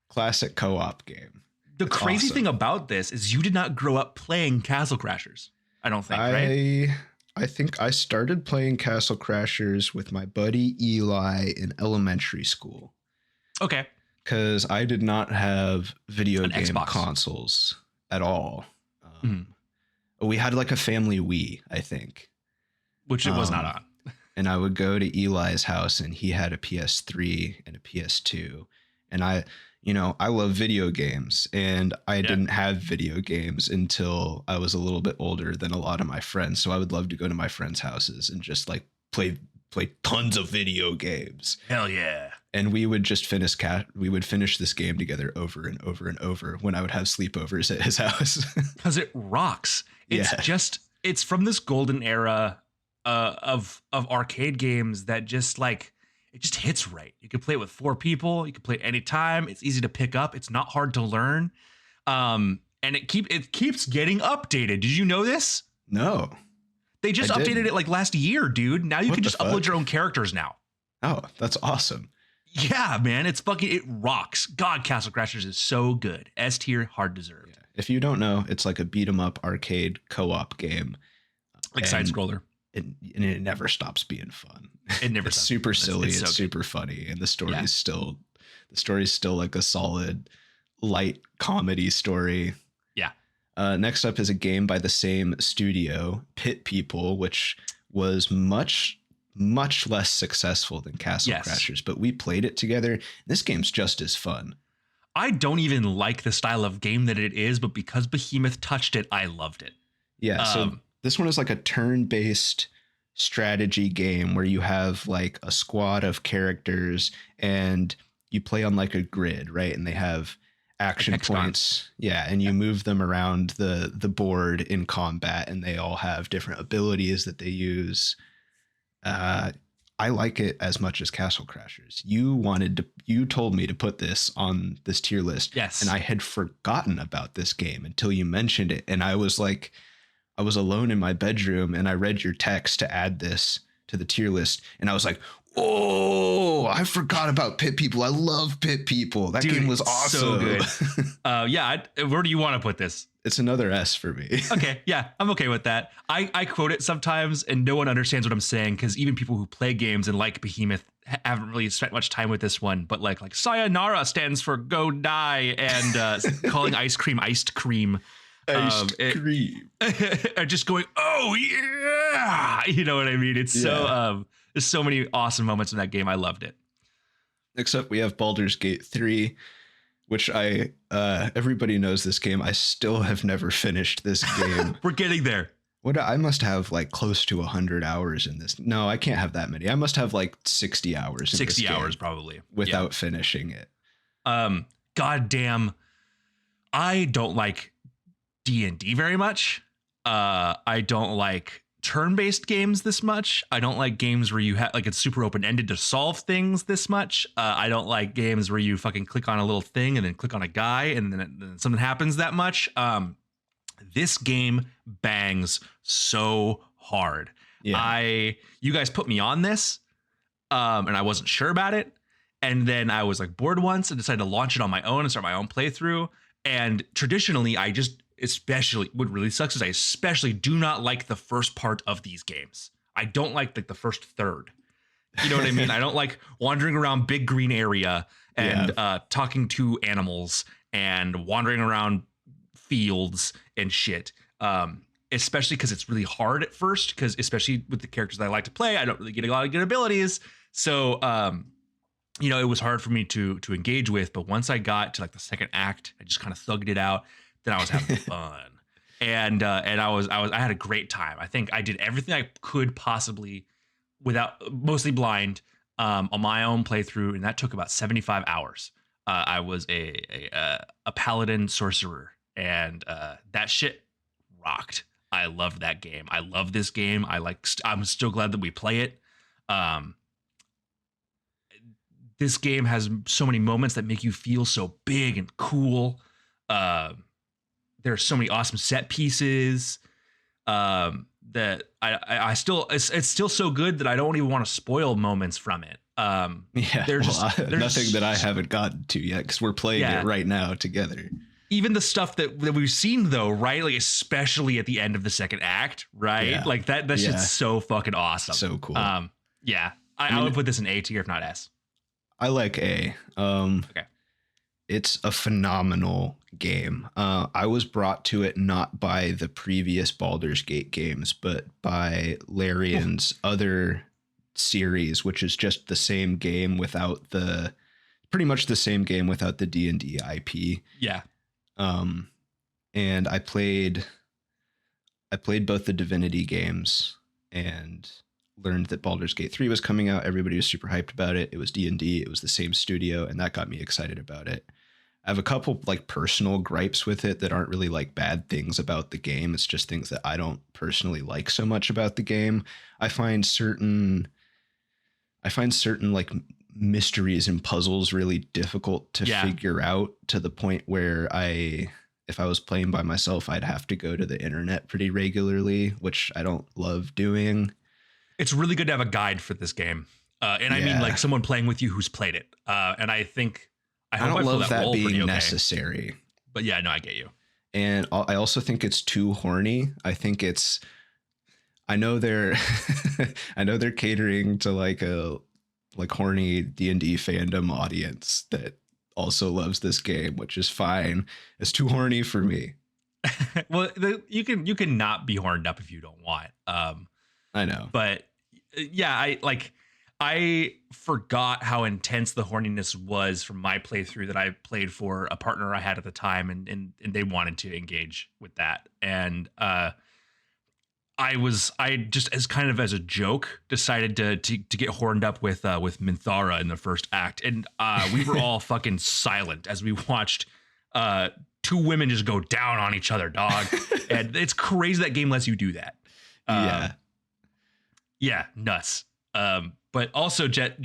Classic co-op game. The crazy thing about this is you did not grow up playing Castle Crashers. I don't think, right? I think I started playing Castle Crashers with my buddy Eli in elementary school. Okay. Because I did not have video game Xbox consoles at all. We had like a family Wii, I think. Which it was not on. And I would go to Eli's house and he had a PS3 and a PS2. And I love video games, and I didn't have video games until I was a little bit older than a lot of my friends. So I would love to go to my friends' houses and just like play tons of video games. Hell yeah. And we would just finish this game together over and over and over when I would have sleepovers at his house. Because it rocks. It's from this golden era of arcade games that just like, it just hits right. You can play it with 4 people. You can play it anytime. It's easy to pick up. It's not hard to learn. And it keeps getting updated. Did you know this? No. They just updated it like last year, dude. Now you can just upload your own characters now. Oh, that's awesome. Yeah, man. It rocks. God, Castle Crashers is so good. S tier, hard deserved. Yeah. If you don't know, it's like a beat 'em up arcade co-op game. Like side scroller. And it never stops being fun. It never It's stops. super silly. It's so super funny. And the story is still like a solid light comedy story. Yeah. Next up is a game by the same studio, Pit People, which was much, much less successful than Castle Crashers, but we played it together. This game's just as fun. I don't even like the style of game that it is, but because Behemoth touched it, I loved it. Yeah. So this one is like a turn-based strategy game where you have like a squad of characters and you play on like a grid, right? And they have action points. Yeah. And you move them around the board in combat, and they all have different abilities that they use. I like it as much as Castle Crashers. You told me to put this on this tier list. Yes. And I had forgotten about this game until you mentioned it. And I was alone in my bedroom and I read your text to add this to the tier list. And I was like, oh, I forgot about Pit People. I love Pit People. That game was awesome. So good. Where do you want to put this? It's another S for me. Okay. Yeah, I'm okay with that. I quote it sometimes and no one understands what I'm saying, because even people who play games and like Behemoth haven't really spent much time with this one. But like sayonara stands for go die, and calling ice cream iced cream. Cream. Just going, oh yeah, you know what I mean? It's there's so many awesome moments in that game. I loved it. Next up, we have Baldur's Gate 3. which I everybody knows this game. I still have never finished this game. We're getting there. What I must have like close to 100 hours in this. No, I can't have that many. I must have like 60 hours. 60 hours probably without finishing it. Goddamn, I don't like D&D very much. I don't like turn-based games this much. I don't like games where you have like it's super open-ended to solve things this much. I don't like games where you fucking click on a little thing and then click on a guy and then something happens that much. This game bangs so hard. Yeah. You guys put me on this, and I wasn't sure about it. And then I was like bored once and decided to launch it on my own and start my own playthrough. And traditionally, especially what really sucks is I especially do not like the first part of these games. I don't like the first third. You know what I mean? I don't like wandering around big green area and talking to animals and wandering around fields and shit. Especially because it's really hard at first, because especially with the characters that I like to play, I don't really get a lot of good abilities. So it was hard for me to engage with. But once I got to like the second act, I just kind of thugged it out. Then I was having fun, and I had a great time. I think I did everything I could possibly, mostly blind, on my own playthrough, and that took about 75 hours. I was a paladin sorcerer, and that shit rocked. I loved that game. I love this game. I'm still glad that we play it. This game has so many moments that make you feel so big and cool. There's so many awesome set pieces that I still it's still so good that I don't even want to spoil moments from it. There's nothing that I haven't gotten to yet because we're playing it right now together. Even the stuff that we've seen though, right? Like especially at the end of the second act, right? Yeah. Like that shit's so fucking awesome. So cool. I would put this in A tier if not S. I like A. Okay. It's a phenomenal game. I was brought to it not by the previous Baldur's Gate games, but by Larian's other series, which is just the same game without pretty much the same game without the D&D IP. Yeah. And I played both the Divinity games and learned that Baldur's Gate 3 was coming out. Everybody was super hyped about it. It was D&D. It was the same studio, and that got me excited about it. I have a couple like personal gripes with it that aren't really like bad things about the game. It's just things that I don't personally like so much about the game. I find certain like mysteries and puzzles really difficult to figure out, to the point where if I was playing by myself, I'd have to go to the internet pretty regularly, which I don't love doing. It's really good to have a guide for this game. I mean like someone playing with you who's played it. And I don't love that being necessary. But yeah, no, I get you. And I also think it's too horny. I know they're catering to like a horny D&D fandom audience that also loves this game, which is fine. It's too horny for me. Well, you can not be horned up if you don't want. I know, but yeah, I forgot how intense the horniness was from my playthrough that I played for a partner I had at the time, and they wanted to engage with that, and I just as kind of as a joke decided to get horned up with Minthara in the first act, and we were all fucking silent as we watched two women just go down on each other, dog. And it's crazy that game lets you do that. Yeah, nuts. But also, Jett,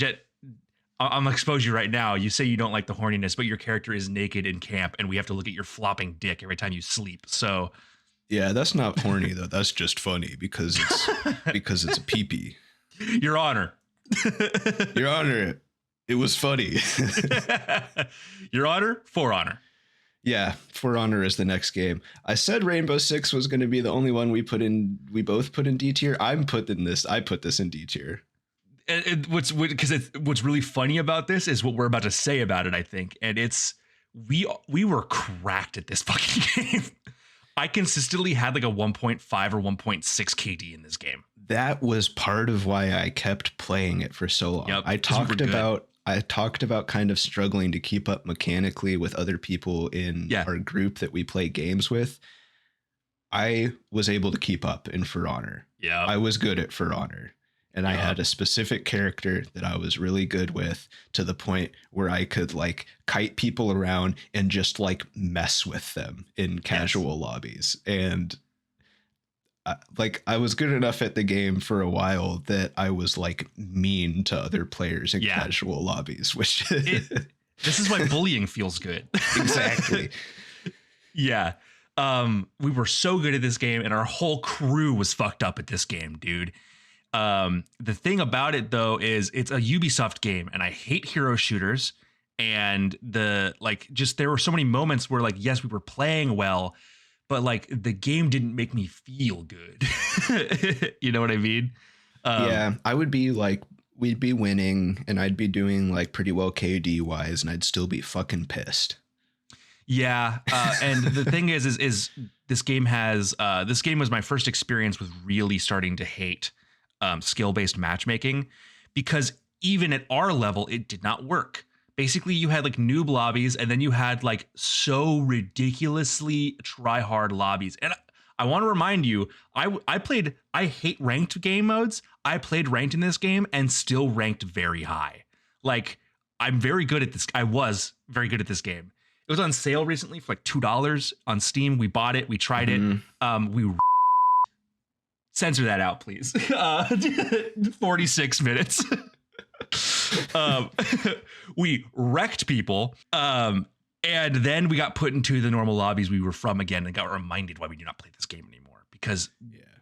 I'm gonna expose you right now. You say you don't like the horniness, but your character is naked in camp, and we have to look at your flopping dick every time you sleep. So, yeah, that's not horny though. That's just funny because it's a peepee. Your Honor. Your Honor, it was funny. Your Honor, For Honor. Yeah, For Honor is the next game. I said Rainbow Six was going to be the only one we both put in D tier. I put this in D tier. What's really funny about this is what we're about to say about it, I think. And we were cracked at this fucking game. I consistently had like a 1.5 or 1.6 KD in this game. That was part of why I kept playing it for so long. Yep, I talked about I talked about kind of struggling to keep up mechanically with other people in our group that we play games with. I was able to keep up in For Honor. Yeah. I was good at For Honor. And I had a specific character that I was really good with, to the point where I could like kite people around and just like mess with them in casual lobbies. And I was good enough at the game for a while that I was like mean to other players in casual lobbies, which this is why bullying feels good. Exactly. Yeah. We were so good at this game, and our whole crew was fucked up at this game, dude. The thing about it though is it's a Ubisoft game, and I hate hero shooters. And there were so many moments where like, yes, we were playing well, but like the game didn't make me feel good. You know what I mean? Yeah, I would be like, we'd be winning and I'd be doing like pretty well KD wise, and I'd still be fucking pissed. Yeah. And the thing is this game was my first experience with really starting to hate skill-based matchmaking, because even at our level, it did not work. Basically, you had like noob lobbies, and then you had like so ridiculously try-hard lobbies. And I want to remind you, I hate ranked game modes. I played ranked in this game and still ranked very high. Like, I'm very good at this. I was very good at this game. It was on sale recently for like $2 on Steam. We bought it. We tried it. We censor that out, please. 46 minutes. We wrecked people. And then we got put into the normal lobbies we were from again, and got reminded why we do not play this game anymore. Because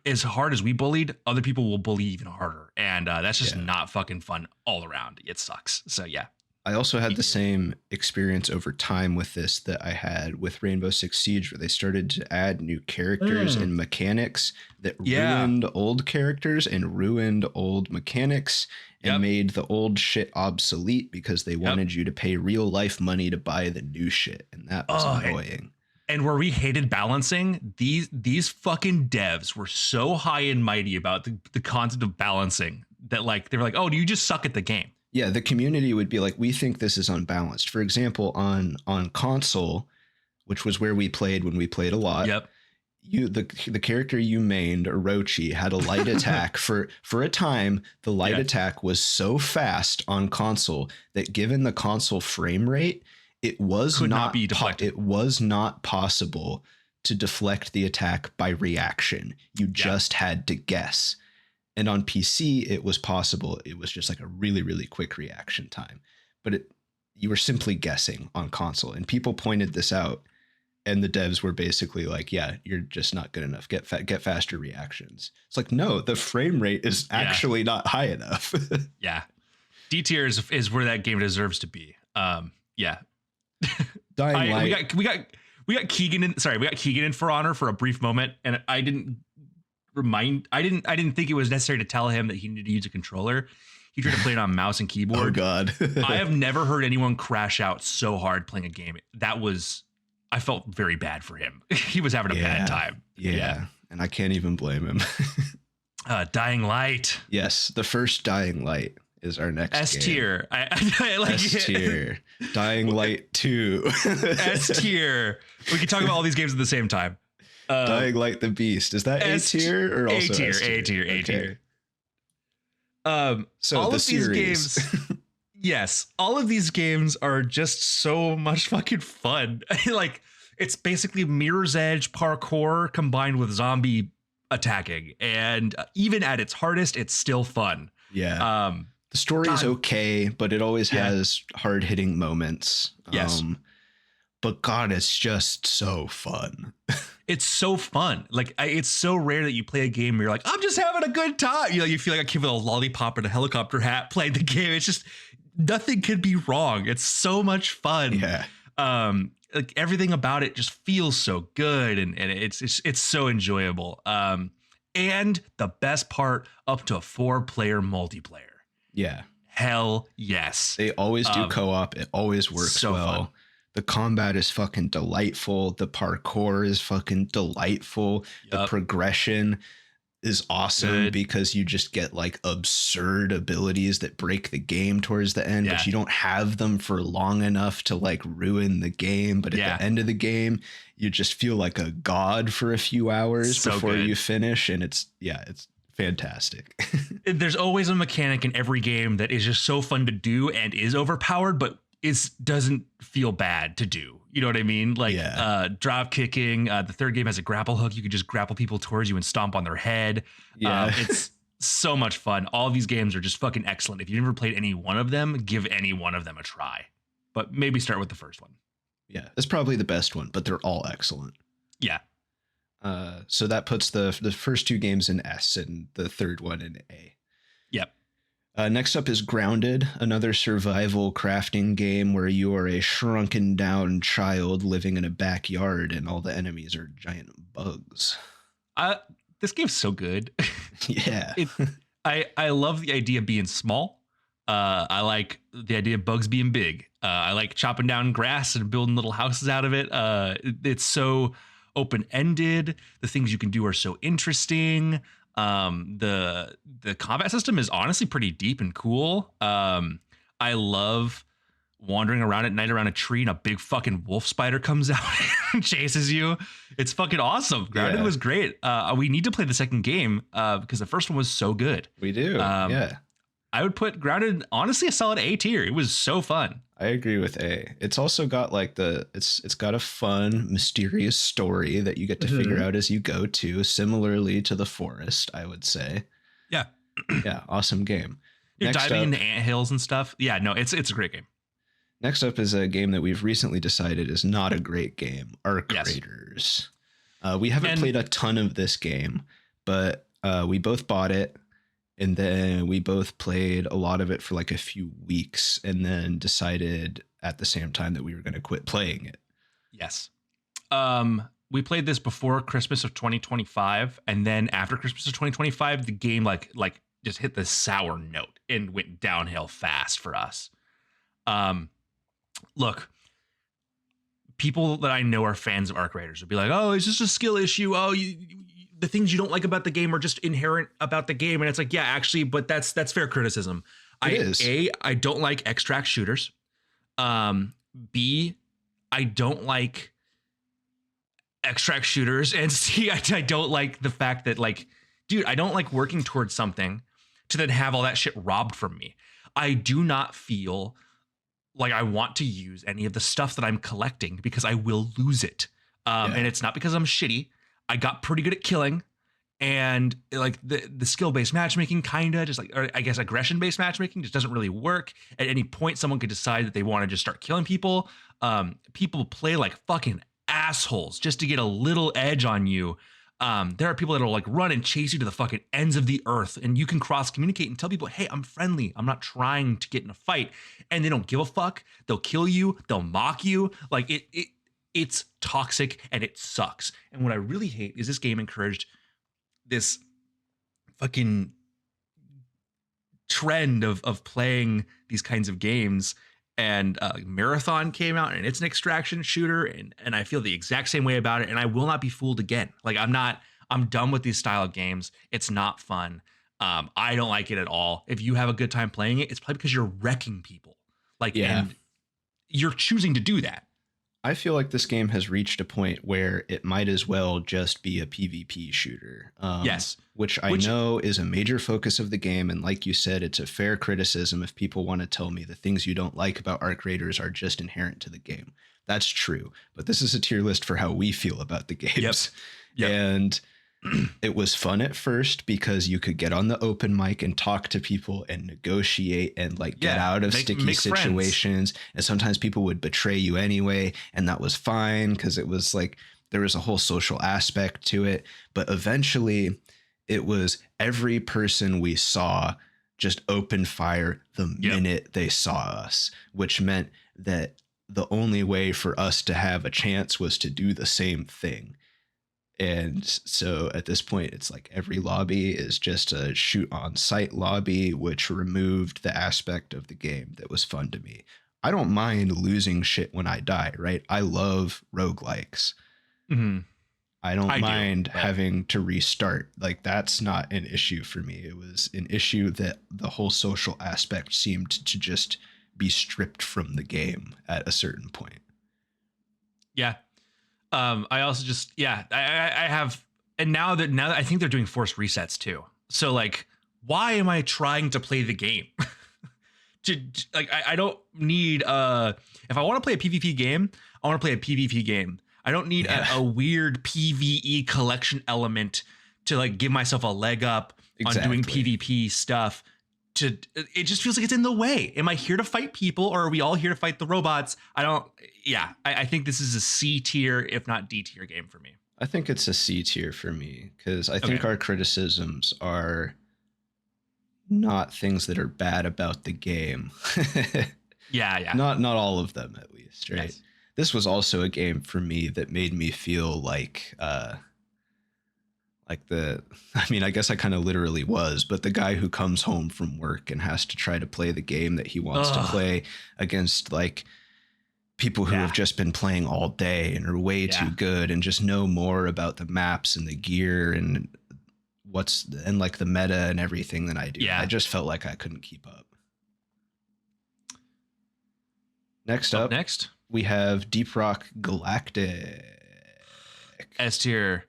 as hard as we bullied, other people will bully even harder. And that's just not fucking fun all around. It sucks. So yeah. I also had the same experience over time with this that I had with Rainbow Six Siege, where they started to add new characters and mechanics that ruined old characters and ruined old mechanics and made the old shit obsolete, because they wanted you to pay real life money to buy the new shit. And that was annoying. And where we hated balancing, these fucking devs were so high and mighty about the concept of balancing that like they were like, oh, do you just suck at the game? Yeah, the community would be like, we think this is unbalanced. For example, on console, which was where we played when we played a lot. Yep. The character you mained, Orochi, had a light attack. For a time, the light attack was so fast on console that, given the console frame rate, it was not possible to deflect the attack by reaction. You just had to guess. And on PC, it was possible. It was just like a really, really quick reaction time. But you were simply guessing on console. And people pointed this out. And the devs were basically like, yeah, you're just not good enough. Get faster reactions. It's like, no, the frame rate is actually not high enough. Yeah. D tier is where that game deserves to be. Yeah. Dying Light. We got Keegan in. Sorry, we got Keegan in For Honor for a brief moment. And I didn't think it was necessary to tell him that he needed to use a controller. He tried to play it on mouse and keyboard. Oh God. I have never heard anyone crash out so hard playing a game. I felt very bad for him. He was having a bad time. Yeah. And I can't even blame him. Dying Light. Yes. The first Dying Light is our next S tier. I like S tier. Dying Light 2. S tier. We can talk about all these games at the same time. Dying Light the Beast. Is that A tier or also A tier? A tier. So all the of series. These games, yes, all of these games are just so much fucking fun. Like, it's basically Mirror's Edge parkour combined with zombie attacking, and even at its hardest, it's still fun. Yeah. The story is okay, but it always has hard hitting moments. Yes. But God, it's just so fun. It's so fun. Like, it's so rare that you play a game where you're like, I'm just having a good time. You feel like a kid with a lollipop and a helicopter hat playing the game. It's just, nothing could be wrong. It's so much fun. Yeah. Like, everything about it just feels so good, and it's so enjoyable. And the best part, up to a 4-player multiplayer. Yeah. Hell yes. They always do co-op. It always works so well. Fun. The combat is fucking delightful. The parkour is fucking delightful. The progression. is awesome Good. because you just get like absurd abilities that break the game towards the end, Yeah. but you don't have them for long enough to like ruin the game. But at Yeah. the end of the game, you just feel like a god for a few hours So before good. you finish. And it's fantastic. There's always a mechanic in every game that is just so fun to do and is overpowered, but doesn't feel bad to do. You know what I mean? Like drop kicking. The third game has a grapple hook. You could just grapple people towards you and stomp on their head. Yeah. It's so much fun. All of these games are just fucking excellent. If you've never played any one of them, give any one of them a try. But maybe start with the first one. Yeah, it's probably the best one, but they're all excellent. Yeah. So that puts the first two games in S and the third one in A. Yep. Next up is Grounded, another survival crafting game where you are a shrunken down child living in a backyard and all the enemies are giant bugs. This game's so good. Yeah. I love the idea of being small. I like the idea of bugs being big. I like chopping down grass and building little houses out of it. It's so open-ended. The things you can do are so interesting. The combat system is honestly pretty deep and cool. I love wandering around at night around a tree and a big fucking wolf spider comes out and chases you. It's fucking awesome. Grounded was great. We need to play the second game because the first one was so good. We do. Yeah. I would put Grounded honestly a solid A tier. It was so fun. I agree with A. It's also got like it's got a fun, mysterious story that you get to figure out as you go too, similarly to The Forest, I would say. Yeah. Yeah, awesome game. You're Next diving up- into anthills and stuff. Yeah, no, it's a great game. Next up is a game that we've recently decided is not a great game, Arc Yes. Raiders. We haven't And- played a ton of this game, but we both bought it, and then we both played a lot of it for like a few weeks, and then decided at the same time that we were going to quit playing it. Yes. We played this before Christmas of 2025, and then after Christmas of 2025, the game like just hit the sour note and went downhill fast for us. Look, people that I know are fans of Arc Raiders would be like, "Oh, it's just a skill issue. Oh, the things you don't like about the game are just inherent about the game." And it's like, yeah, actually, but that's fair criticism. I don't like extract shooters. B, I don't like extract shooters, and C, I don't like the fact that like, dude, I don't like working towards something to then have all that shit robbed from me. I do not feel like I want to use any of the stuff that I'm collecting because I will lose it. And it's not because I'm shitty. I got pretty good at killing, and like the skill-based matchmaking kind of just like, or I guess aggression-based matchmaking just doesn't really work. At any point, someone could decide that they want to just start killing people. People play like fucking assholes just to get a little edge on you. There are people that will like run and chase you to the fucking ends of the earth, and you can cross communicate and tell people, hey, I'm friendly. I'm not trying to get in a fight. And they don't give a fuck. They'll kill you. They'll mock you. Like it's toxic and it sucks. And what I really hate is this game encouraged this fucking trend of playing these kinds of games. And Marathon came out, and it's an extraction shooter, and I feel the exact same way about it, and I will not be fooled again. Like I'm done with these style of games. It's not fun. I don't like it at all. If you have a good time playing it, it's probably because you're wrecking people. Like, and you're choosing to do that. I feel like this game has reached a point where it might as well just be a PvP shooter. Yes. Which I know is a major focus of the game. And like you said, it's a fair criticism if people want to tell me the things you don't like about Arc Raiders are just inherent to the game. That's true. But this is a tier list for how we feel about the games. Yep. And it was fun at first because you could get on the open mic and talk to people and negotiate and like get out of sticky situations. And sometimes people would betray you anyway. And that was fine because it was like there was a whole social aspect to it. But eventually it was every person we saw just open fire the minute they saw us, which meant that the only way for us to have a chance was to do the same thing. And so at this point, it's like every lobby is just a shoot on sight lobby, which removed the aspect of the game that was fun to me. I don't mind losing shit when I die, right? I love roguelikes. Mm-hmm. I don't I do, mind but- having to restart. Like, that's not an issue for me. It was an issue that the whole social aspect seemed to just be stripped from the game at a certain point. Yeah. I also just, I have, and now that I think they're doing forced resets too. So like, why am I trying to play the game? Like, I don't need, if I want to play a PvP game, I want to play a PvP game. I don't need a weird PvE collection element to like give myself a leg up on doing PvP stuff. It just feels like it's in the way. Am I here to fight people, or are we all here to fight the robots? I think this is a C tier, if not D tier game for me. I think it's a C tier for me, because I think our criticisms are not things that are bad about the game. Yeah. Not all of them, at least, right? Yes. This was also a game for me that made me feel like I guess I kind of literally was, but the guy who comes home from work and has to try to play the game that he wants to play against like people who have just been playing all day and are way too good and just know more about the maps and the gear and like the meta and everything than I do. Yeah. I just felt like I couldn't keep up. Next up, we have Deep Rock Galactic. S tier.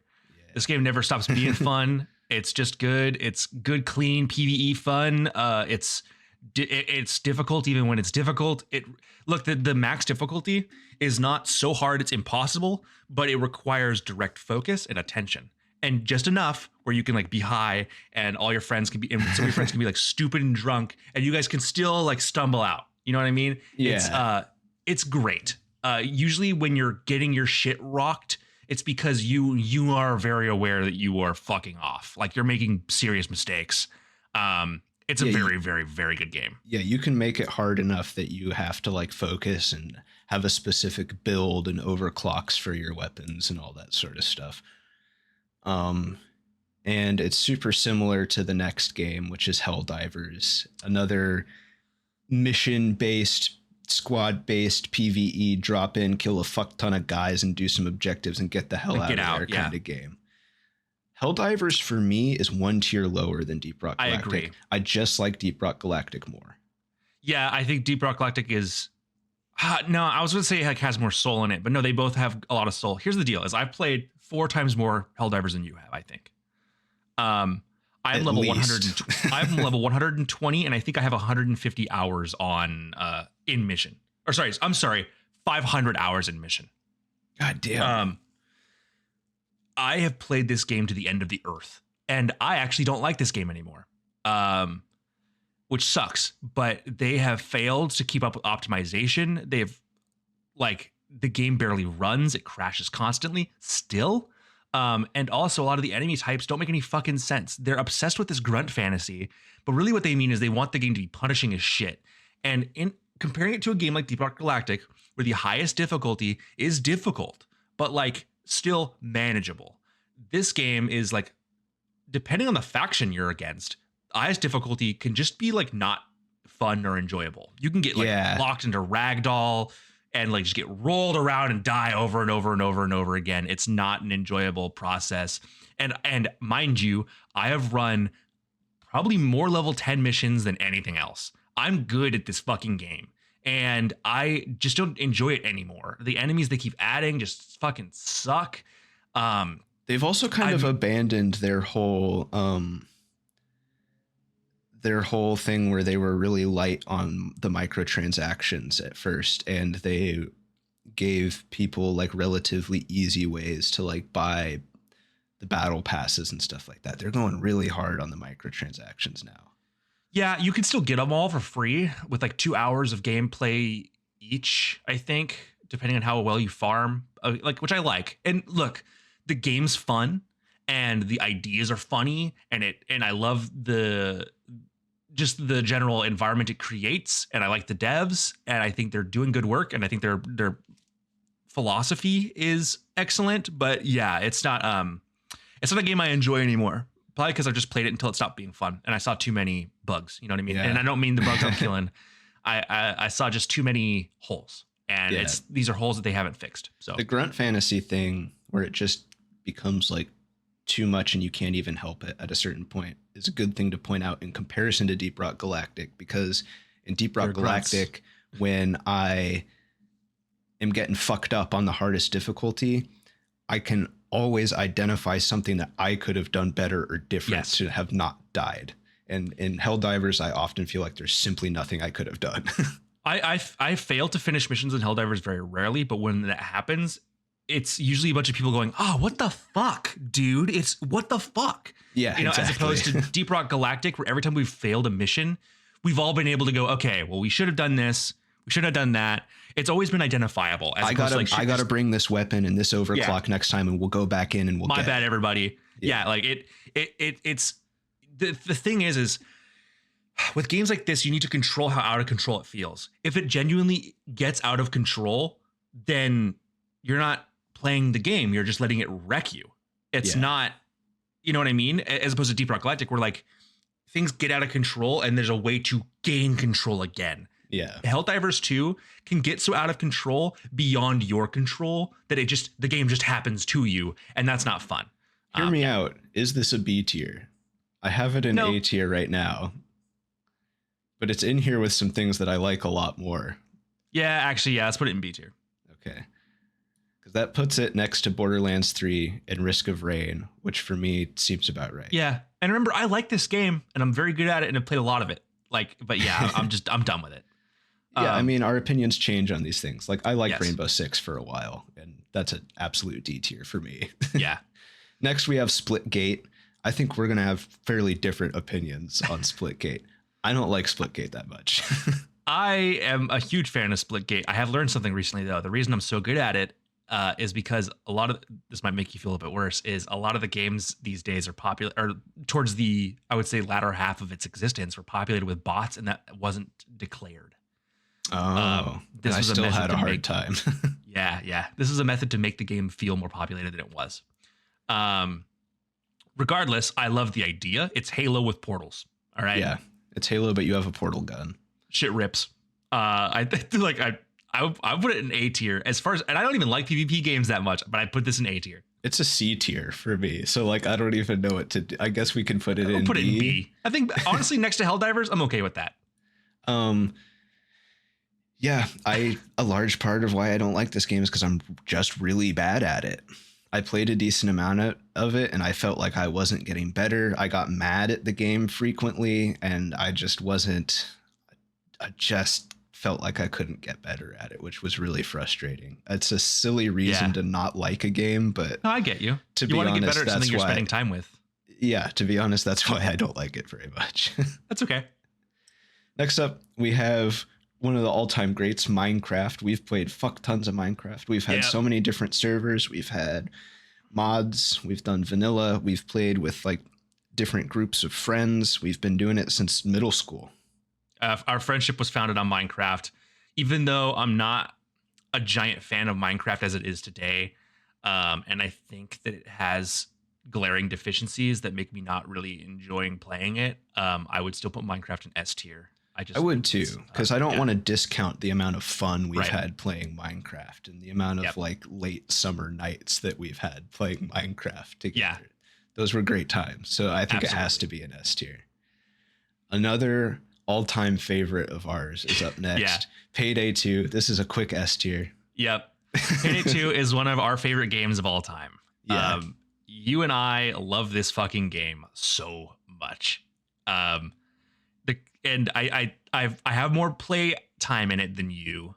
This game never stops being fun. It's just good. It's good, clean PvE fun. It's difficult even when it's difficult. The max difficulty is not so hard it's impossible, but it requires direct focus and attention, and just enough where you can like be high and all your friends can be, and some of your friends can be like stupid and drunk, and you guys can still like stumble out. You know what I mean? Yeah. It's great. Usually when you're getting your shit rocked, it's because you are very aware that you are fucking off. Like you're making serious mistakes. It's a very, very, very good game. Yeah, you can make it hard enough that you have to like focus and have a specific build and overclocks for your weapons and all that sort of stuff. And it's super similar to the next game, which is Helldivers, another mission-based, squad-based PvE, drop in, kill a fuck ton of guys and do some objectives and get the hell out of there kind of game. Helldivers for me is one tier lower than Deep Rock Galactic. I agree. I just like Deep Rock Galactic more. Yeah, I think Deep Rock Galactic is... no, I was going to say it has more soul in it, but no, they both have a lot of soul. Here's the deal, is I've played 4 times more Helldivers than you have, I think. I'm level 100. I'm level 120, and I think I have 150 hours on in mission. Or I'm sorry, 500 hours in mission. God damn. I have played this game to the end of the earth, and I actually don't like this game anymore, which sucks. But they have failed to keep up with optimization. The game barely runs; it crashes constantly. Still. And also a lot of the enemy types don't make any fucking sense. They're obsessed with this grunt fantasy, but really what they mean is they want the game to be punishing as shit. And in comparing it to a game like Deep Rock Galactic, where the highest difficulty is difficult, but like still manageable. This game is like, depending on the faction you're against, highest difficulty can just be like not fun or enjoyable. You can get like locked into ragdoll and like just get rolled around and die over and over and over and over again. It's not an enjoyable process. And mind you, I have run probably more level 10 missions than anything else. I'm good at this fucking game, and I just don't enjoy it anymore. The enemies they keep adding just fucking suck. They've also kind of abandoned their whole thing where they were really light on the microtransactions at first, and they gave people like relatively easy ways to like buy the battle passes and stuff like that. They're going really hard on the microtransactions now. Yeah, you can still get them all for free with like 2 hours of gameplay each, I think, depending on how well you farm, which I like. And look, the game's fun and the ideas are funny, and I love the general environment it creates, and I like the devs, and I think they're doing good work, and I think their philosophy is excellent. But yeah, it's not a game I enjoy anymore. Probably because I've just played it until it stopped being fun, and I saw too many bugs. You know what I mean? Yeah. And I don't mean the bugs I'm killing. I saw just too many holes, and these are holes that they haven't fixed. So the grunt fantasy thing, where it just becomes like too much and you can't even help it at a certain point is a good thing to point out in comparison to Deep Rock Galactic, because in Deep Rock Galactic, when I am getting fucked up on the hardest difficulty, I can always identify something that I could have done better or different to have not died. And in Helldivers, I often feel like there's simply nothing I could have done. I fail to finish missions in Helldivers very rarely, but when that happens, it's usually a bunch of people going, "Oh, what the fuck, dude? It's what the fuck?" Yeah, you know, exactly. As opposed to Deep Rock Galactic, where every time we've failed a mission, we've all been able to go, "Okay, well, we should have done this. We should have done that." It's always been identifiable. I gotta bring this weapon and this overclock next time, and we'll go back in and we'll. My bad, everybody. Yeah, like it's the thing is with games like this, you need to control how out of control it feels. If it genuinely gets out of control, then you're not playing the game. You're just letting it wreck you. It's not, you know what I mean? As opposed to Deep Rock Galactic, where like things get out of control and there's a way to gain control again. Yeah. Helldivers 2 can get so out of control beyond your control that the game just happens to you, and that's not fun. Hear me out. Is this a B tier? I have it in A tier right now, but it's in here with some things that I like a lot more. Yeah, actually, let's put it in B tier. Okay. Because that puts it next to Borderlands 3 and Risk of Rain, which for me seems about right. Yeah. And remember, I like this game and I'm very good at it and I've played a lot of it. But yeah, I'm done with it. Yeah, I mean, our opinions change on these things. Like, I liked Rainbow Six for a while, and that's an absolute D tier for me. Yeah. Next, we have Splitgate. I think we're going to have fairly different opinions on Splitgate. I don't like Splitgate that much. I am a huge fan of Splitgate. I have learned something recently, though. The reason I'm so good at it is because a lot of this might make you feel a bit worse. Is a lot of the games these days are popular, or towards the, I would say, latter half of its existence, were populated with bots, and that wasn't declared. This I still had a hard time. Yeah. This is a method to make the game feel more populated than it was. Regardless, I love the idea. It's Halo with portals. All right. Yeah, it's Halo, but you have a portal gun. Shit rips. I put it in A tier as far as, and I don't even like PvP games that much, but I put this in A tier. It's a C tier for me. So like, I don't even know what to do. I guess we can put it in B. Put it in B. I think honestly, next to Helldivers, I'm okay with that. Yeah, a large part of why I don't like this game is because I'm just really bad at it. I played a decent amount of it and I felt like I wasn't getting better. I got mad at the game frequently and I just felt like I couldn't get better at it, which was really frustrating. It's a silly reason to not like a game, but no, I get you. To you be want honest, to get better at something you're spending time with. Yeah, to be honest, that's why I don't like it very much. That's okay. Next up, we have one of the all-time greats, Minecraft. We've played fuck tons of Minecraft. We've had so many different servers. We've had mods. We've done vanilla. We've played with like different groups of friends. We've been doing it since middle school. Our friendship was founded on Minecraft. Even though I'm not a giant fan of Minecraft as it is today, and I think that it has glaring deficiencies that make me not really enjoying playing it, I would still put Minecraft in S tier. I would too, because I don't want to discount the amount of fun we've had playing Minecraft and the amount of like late summer nights that we've had playing Minecraft together. Yeah. Those were great times. So I think it has to be an S tier. Another all-time favorite of ours is up next. Payday 2. This is a quick S tier. Yep. Payday 2 is one of our favorite games of all time. Yeah. You and I love this fucking game so much. And I have more play time in it than you,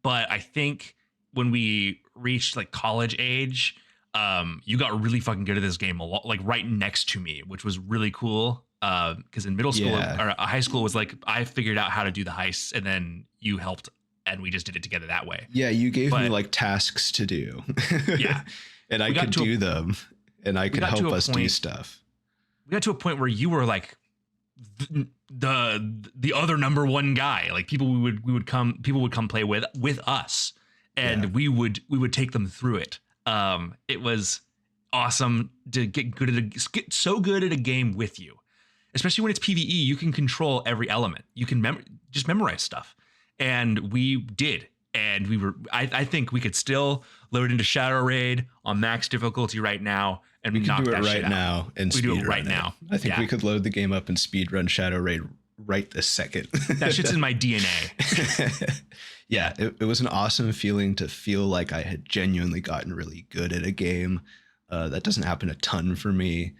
but I think when we reached like college age, you got really fucking good at this game a lot, like right next to me, which was really cool. Because in middle school or high school was like I figured out how to do the heists, and then you helped, and we just did it together that way. Yeah, you gave me like tasks to do. Yeah, and I could do them, and I could help us do stuff. We got to a point where you were like the other number one guy. Like people would come play with us, and we would take them through it. It was awesome to get so good at a game with you, especially when it's PvE. You can control every element. You can just memorize stuff, and we did. and I think we could still load into Shadow Raid on max difficulty right now and We could knock do it that shit right out. now and We do it speed right run now. I think Yeah. we could load the game up and speed run Shadow Raid right this second. That shit's in my DNA. Yeah, it was an awesome feeling to feel like I had genuinely gotten really good at a game. That doesn't happen a ton for me.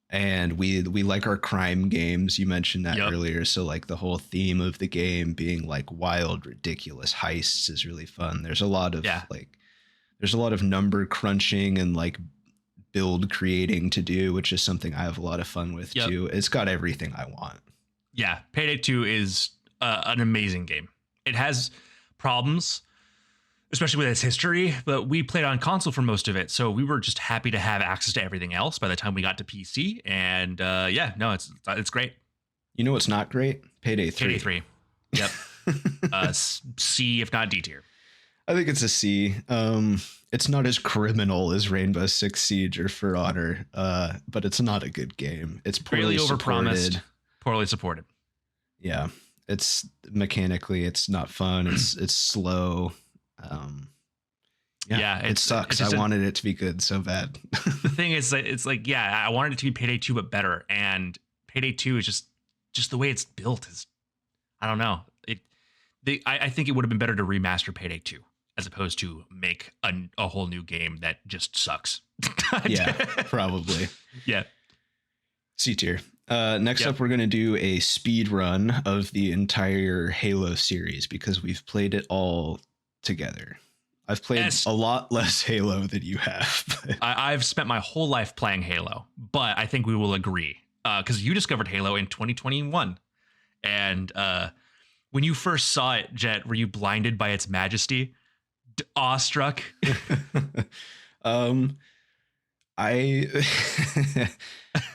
And we like our crime games. You mentioned that Yep. earlier. So like the whole theme of the game being like wild, ridiculous heists is really fun. There's a lot of there's a lot of number crunching and like build creating to do, which is something I have a lot of fun with too. It's got everything I want. Yeah, Payday 2 is an amazing game. It has problems, especially with its history, but we played on console for most of it, so we were just happy to have access to everything else by the time we got to PC. And it's great. You know what's not great? Payday 3. Payday 3. Yep. C, if not D tier. I think it's a C. It's not as criminal as Rainbow Six Siege or For Honor, but it's not a good game. It's poorly overpromised, poorly supported. Yeah, it's mechanically, it's not fun. It's slow. It sucks. I wanted it to be good so bad. The thing is, it's like, I wanted it to be Payday 2 but better, and Payday 2 is just the way it's built is, I don't know. I think it would have been better to remaster Payday 2 as opposed to make a whole new game that just sucks. Yeah, probably. Yeah. C tier. Next up, we're going to do a speed run of the entire Halo series because we've played it all together. I've played a lot less Halo than you have. I've spent my whole life playing Halo, but I think we will agree because you discovered Halo in 2021. And when you first saw it, Jett, were you blinded by its majesty? Awestruck?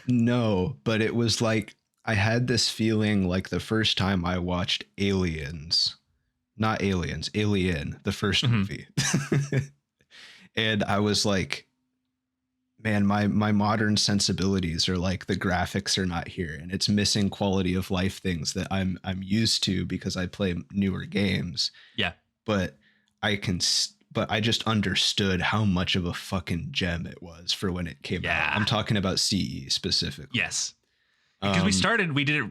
No, but it was like I had this feeling like the first time I watched Alien, the first movie. And I was like, man, my modern sensibilities are like the graphics are not here and it's missing quality of life things that I'm used to because I play newer games. Yeah. But I just understood how much of a fucking gem it was for when it came out. I'm talking about CE specifically. Yes. Because we did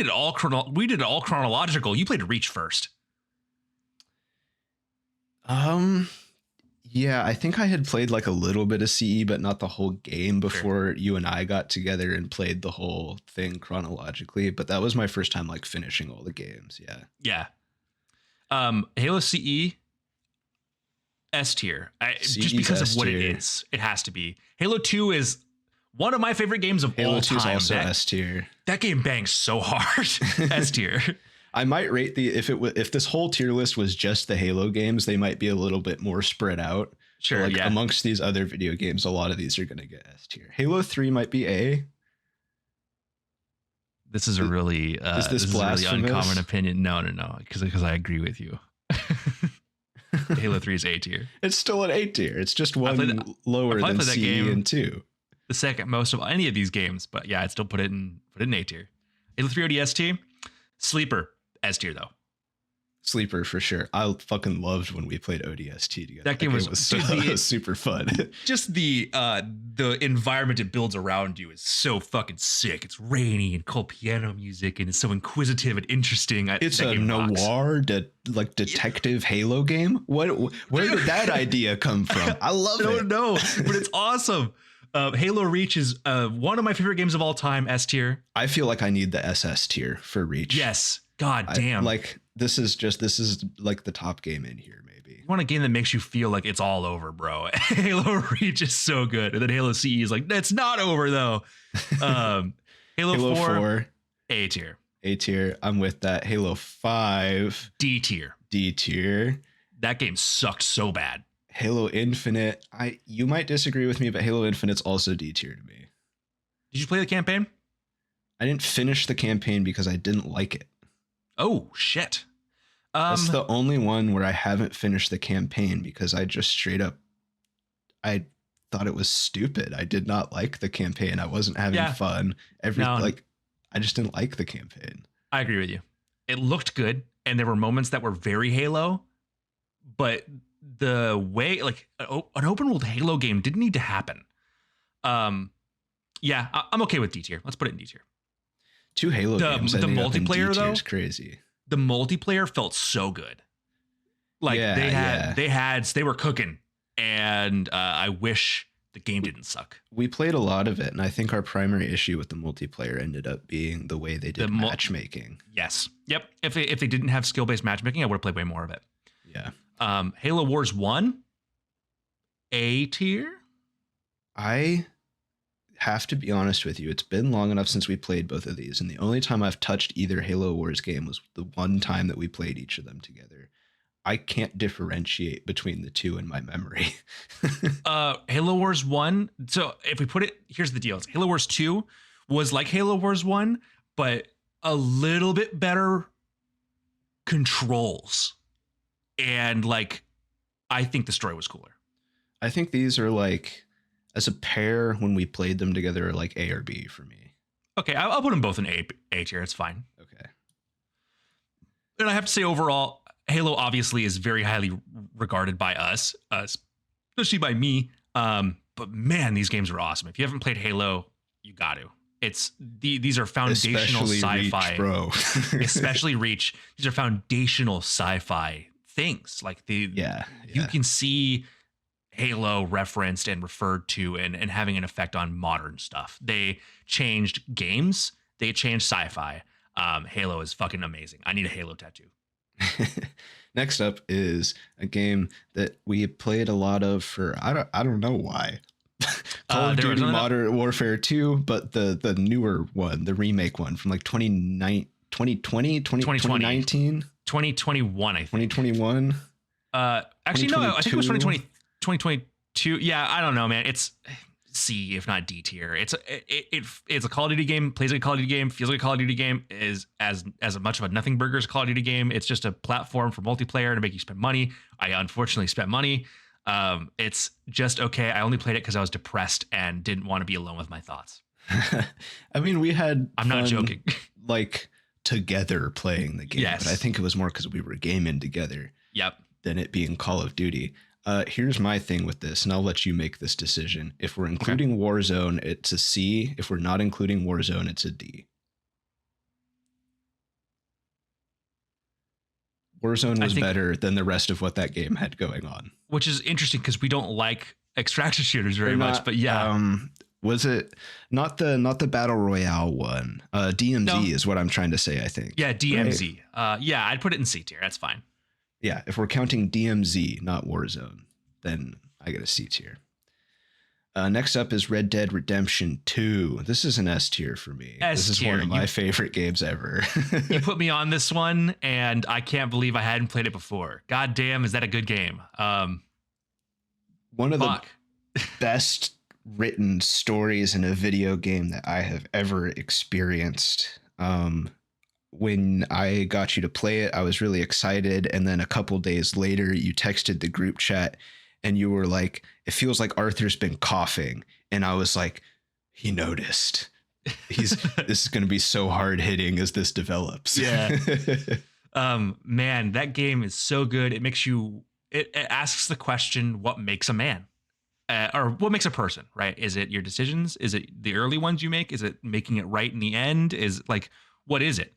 it all chronological. You played Reach first. Yeah, I think I had played like a little bit of CE, but not the whole game before you and I got together and played the whole thing chronologically. But that was my first time like finishing all the games. Yeah. Yeah. Halo CE S tier. Just because of what it is. It has to be. Halo 2 is one of my favorite games of all time. Halo 2 is also S tier. That game bangs so hard. S tier. I might rate if this whole tier list was just the Halo games, they might be a little bit more spread out. Sure, so amongst these other video games, a lot of these are going to get S tier. Halo 3 might be A. This is a really uncommon opinion. No, because I agree with you. Halo 3 is A tier. It's still an A tier. It's just one lower than C and 2. The second most of any of these games, but yeah, I'd still put it in A tier. Halo 3 ODST, sleeper, S tier though. Sleeper for sure. I fucking loved when we played ODST together. That game was super fun. Just the environment it builds around you is so fucking sick. It's rainy and cool piano music, and it's so inquisitive and interesting. It's a noir, detective Halo game. Where did that idea come from? I love it. I don't know, but it's awesome. Halo Reach is one of my favorite games of all time. S tier. I feel like I need the SS tier for Reach. Yes. God damn. This is like the top game in here, maybe. You want a game that makes you feel like it's all over, bro. Halo Reach is so good. And then Halo CE is like, that's not over though. Halo 4, A tier. A tier. I'm with that. Halo 5. D tier. D tier. That game sucked so bad. Halo Infinite. You might disagree with me, but Halo Infinite's also D tier to me. Did you play the campaign? I didn't finish the campaign because I didn't like it. Oh, shit. That's the only one where I haven't finished the campaign because I just straight up, I thought it was stupid. I did not like the campaign. I wasn't having fun. I just didn't like the campaign. I agree with you. it looked good, and there were moments that were very Halo, but the way like an open world Halo game didn't need to happen. Yeah, I'm okay with D tier. Let's put it in D tier. 2 Halo games. The ending up in D multiplayer tier though is crazy. The multiplayer felt so good. Like they were cooking, and I wish the game didn't suck. We played a lot of it, and I think our primary issue with the multiplayer ended up being the way they did matchmaking. Yes. Yep. If they didn't have skill-based matchmaking, I would have played way more of it. Yeah. Halo Wars 1, A tier. I have to be honest with you. It's been long enough since we played both of these, and the only time I've touched either Halo Wars game was the one time that we played each of them together. I can't differentiate between the two in my memory. Halo Wars 1. So if we put it, here's the deal. Halo Wars 2 was like Halo Wars 1, but a little bit better controls. And like, I think the story was cooler. I think these are like, as a pair, when we played them together, are like A or B for me. Okay, I'll put them both in A tier. It's fine. Okay. And I have to say, overall, Halo obviously is very highly regarded by us, especially by me. But man, these games are awesome. If you haven't played Halo, you got to. These are foundational especially sci-fi, Reach, bro. Especially Reach. These are foundational sci-fi things. Like you can see Halo referenced and referred to and having an effect on modern stuff. They changed games. They changed sci-fi. Halo is fucking amazing. I need a Halo tattoo. Next up is a game that we played a lot of for I don't know why. Call of Duty Modern Warfare 2, but the newer one, the remake one from like 2019, 2021, I think. 2021. Actually, no, I think it was 2022. Yeah, I don't know, man. It's C, if not D tier. It's a Call of Duty game, plays like a Call of Duty game, feels like a Call of Duty game, is as much of a nothing burger as a Call of Duty game. It's just a platform for multiplayer to make you spend money. I unfortunately spent money. It's just okay. I only played it because I was depressed and didn't want to be alone with my thoughts. I mean, we had I'm not joking. Like together playing the game, yes. But I think it was more because we were gaming together. Yep. Than it being Call of Duty. Here's my thing with this, and I'll let you make this decision. If we're including Warzone, it's a C. If we're not including Warzone, it's a D. Warzone was better than the rest of what that game had going on. Which is interesting because we don't like extraction shooters very much, but yeah. Was it not the Battle Royale one? DMZ is what I'm trying to say, I think. Yeah, DMZ. Right? Yeah, I'd put it in C tier. That's fine. Yeah, if we're counting DMZ, not Warzone, then I get a C tier. Next up is Red Dead Redemption 2. This is an S tier for me. This is one of my favorite games ever. You put me on this one, and I can't believe I hadn't played it before. God damn, is that a good game? One of the best written stories in a video game that I have ever experienced. When I got you to play it, I was really excited. And then a couple days later, you texted the group chat and you were like, it feels like Arthur's been coughing. And I was like, he noticed. This is going to be so hard hitting as this develops. Yeah. Man, that game is so good. It makes it asks the question, what makes a man? Or what makes a person, right? Is it your decisions? Is it the early ones you make? Is it making it right in the end? What is it?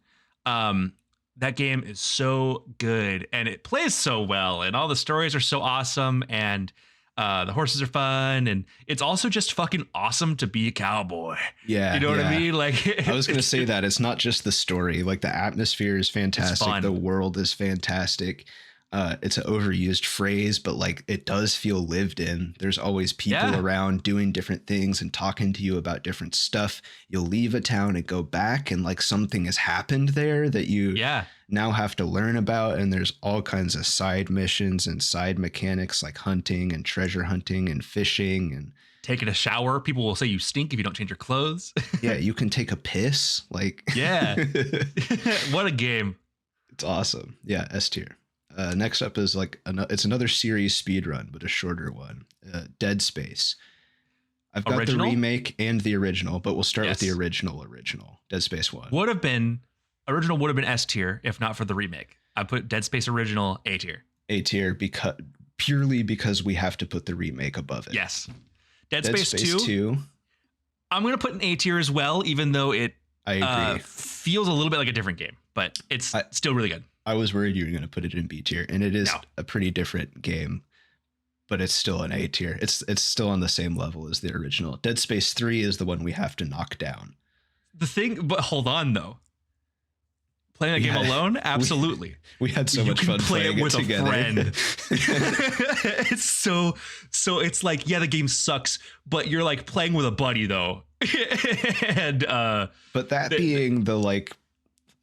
That game is so good and it plays so well and all the stories are so awesome and the horses are fun and it's also just fucking awesome to be a cowboy. Yeah. You know what I mean? Like I was going to say that it's not just the story, like the atmosphere is fantastic. The world is fantastic. It's an overused phrase, but like it does feel lived in. There's always people around doing different things and talking to you about different stuff. You'll leave a town and go back and like something has happened there that you now have to learn about. And there's all kinds of side missions and side mechanics like hunting and treasure hunting and fishing and taking a shower. People will say you stink if you don't change your clothes. Yeah, you can take a piss. Like what a game. It's awesome. Yeah, S tier. Next up is it's another series speed run, but a shorter one. Dead Space. I've got the remake and the original, but we'll start with the original. Dead Space 1 would have been Original would have been S tier if not for the remake. I put Dead Space Original A tier. A tier purely because we have to put the remake above it. Yes. Dead Space 2. I'm going to put an A tier as well, even though it I agree. Feels a little bit like a different game, but it's still really good. I was worried you were going to put it in B tier, and it is a pretty different game, but it's still an A tier. It's still on the same level as the original. Dead Space 3 is the one we have to knock down. But hold on though. Playing a game alone? Absolutely. We had so much fun playing it with together. A friend. It's so it's like, yeah, the game sucks, but you're like playing with a buddy though. And but that being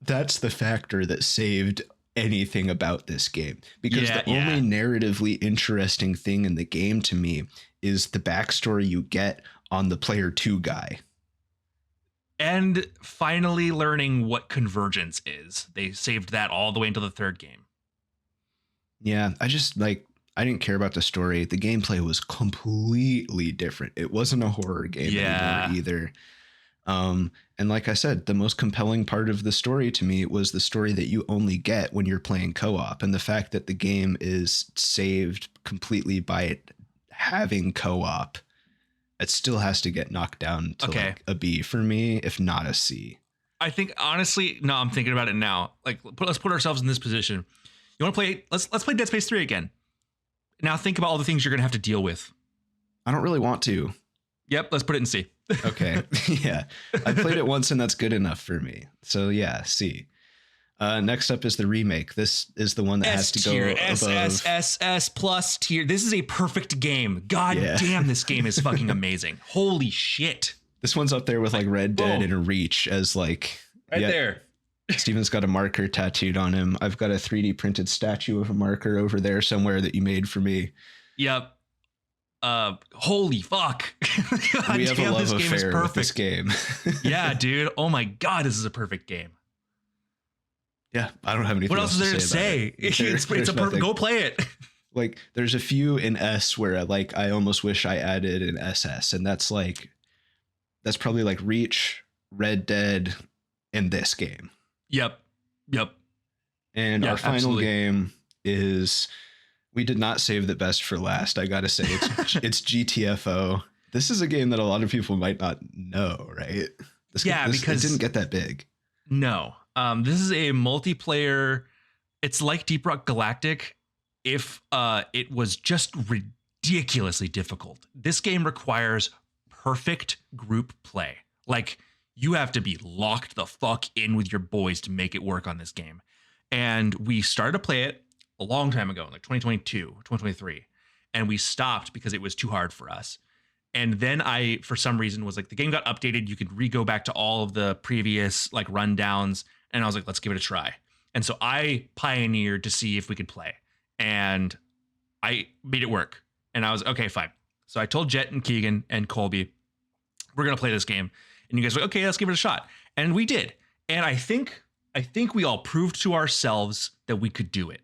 that's the factor that saved anything about this game, because the only narratively interesting thing in the game to me is the backstory you get on the player 2 guy. And finally learning what convergence is. They saved that all the way into the third game. Yeah, I didn't care about the story. The gameplay was completely different. It wasn't a horror game anymore either. And like I said, the most compelling part of the story to me was the story that you only get when you're playing co-op. And the fact that the game is saved completely by having co-op, it still has to get knocked down to like a B for me, if not a C. I think honestly, no, I'm thinking about it now. Like, let's put ourselves in this position. You want to play? Let's play Dead Space 3 again. Now think about all the things you're gonna have to deal with. I don't really want to. Yep, let's put it in C. Okay, yeah, I played it once and that's good enough for me. So yeah, C. Next up is the remake. This is the one that has to go above. S plus tier. This is a perfect game. God damn, this game is fucking amazing. Holy shit. This one's up there with like Red Dead and Reach as like there. Steven's got a marker tattooed on him. I've got a 3D printed statue of a marker over there somewhere that you made for me. Yep. Holy fuck. God, we have a love affair with this game. Yeah, dude. Oh my God, this is a perfect game. Yeah, I don't have anything. What else is there to say? It's a perfect. Go play it. Like, there's a few in S where I almost wish I added an SS, and that's probably like Reach, Red Dead, and this game. Yep. And our final game is, we did not save the best for last. I gotta say, it's GTFO. This is a game that a lot of people might not know, right? Because it didn't get that big. No. This is a multiplayer. It's like Deep Rock Galactic if it was just ridiculously difficult. This game requires perfect group play. Like, you have to be locked the fuck in with your boys to make it work on this game. And we started to play it a long time ago, like 2022, 2023. And we stopped because it was too hard for us. And then I, for some reason, was like, the game got updated. You could go back to all of the previous like rundowns. And I was like, let's give it a try. And so I pioneered to see if we could play. And I made it work. And I was, okay, fine. So I told Jett and Keegan and Colby, we're going to play this game. And you guys were like, okay, let's give it a shot. And we did. And I think we all proved to ourselves that we could do it.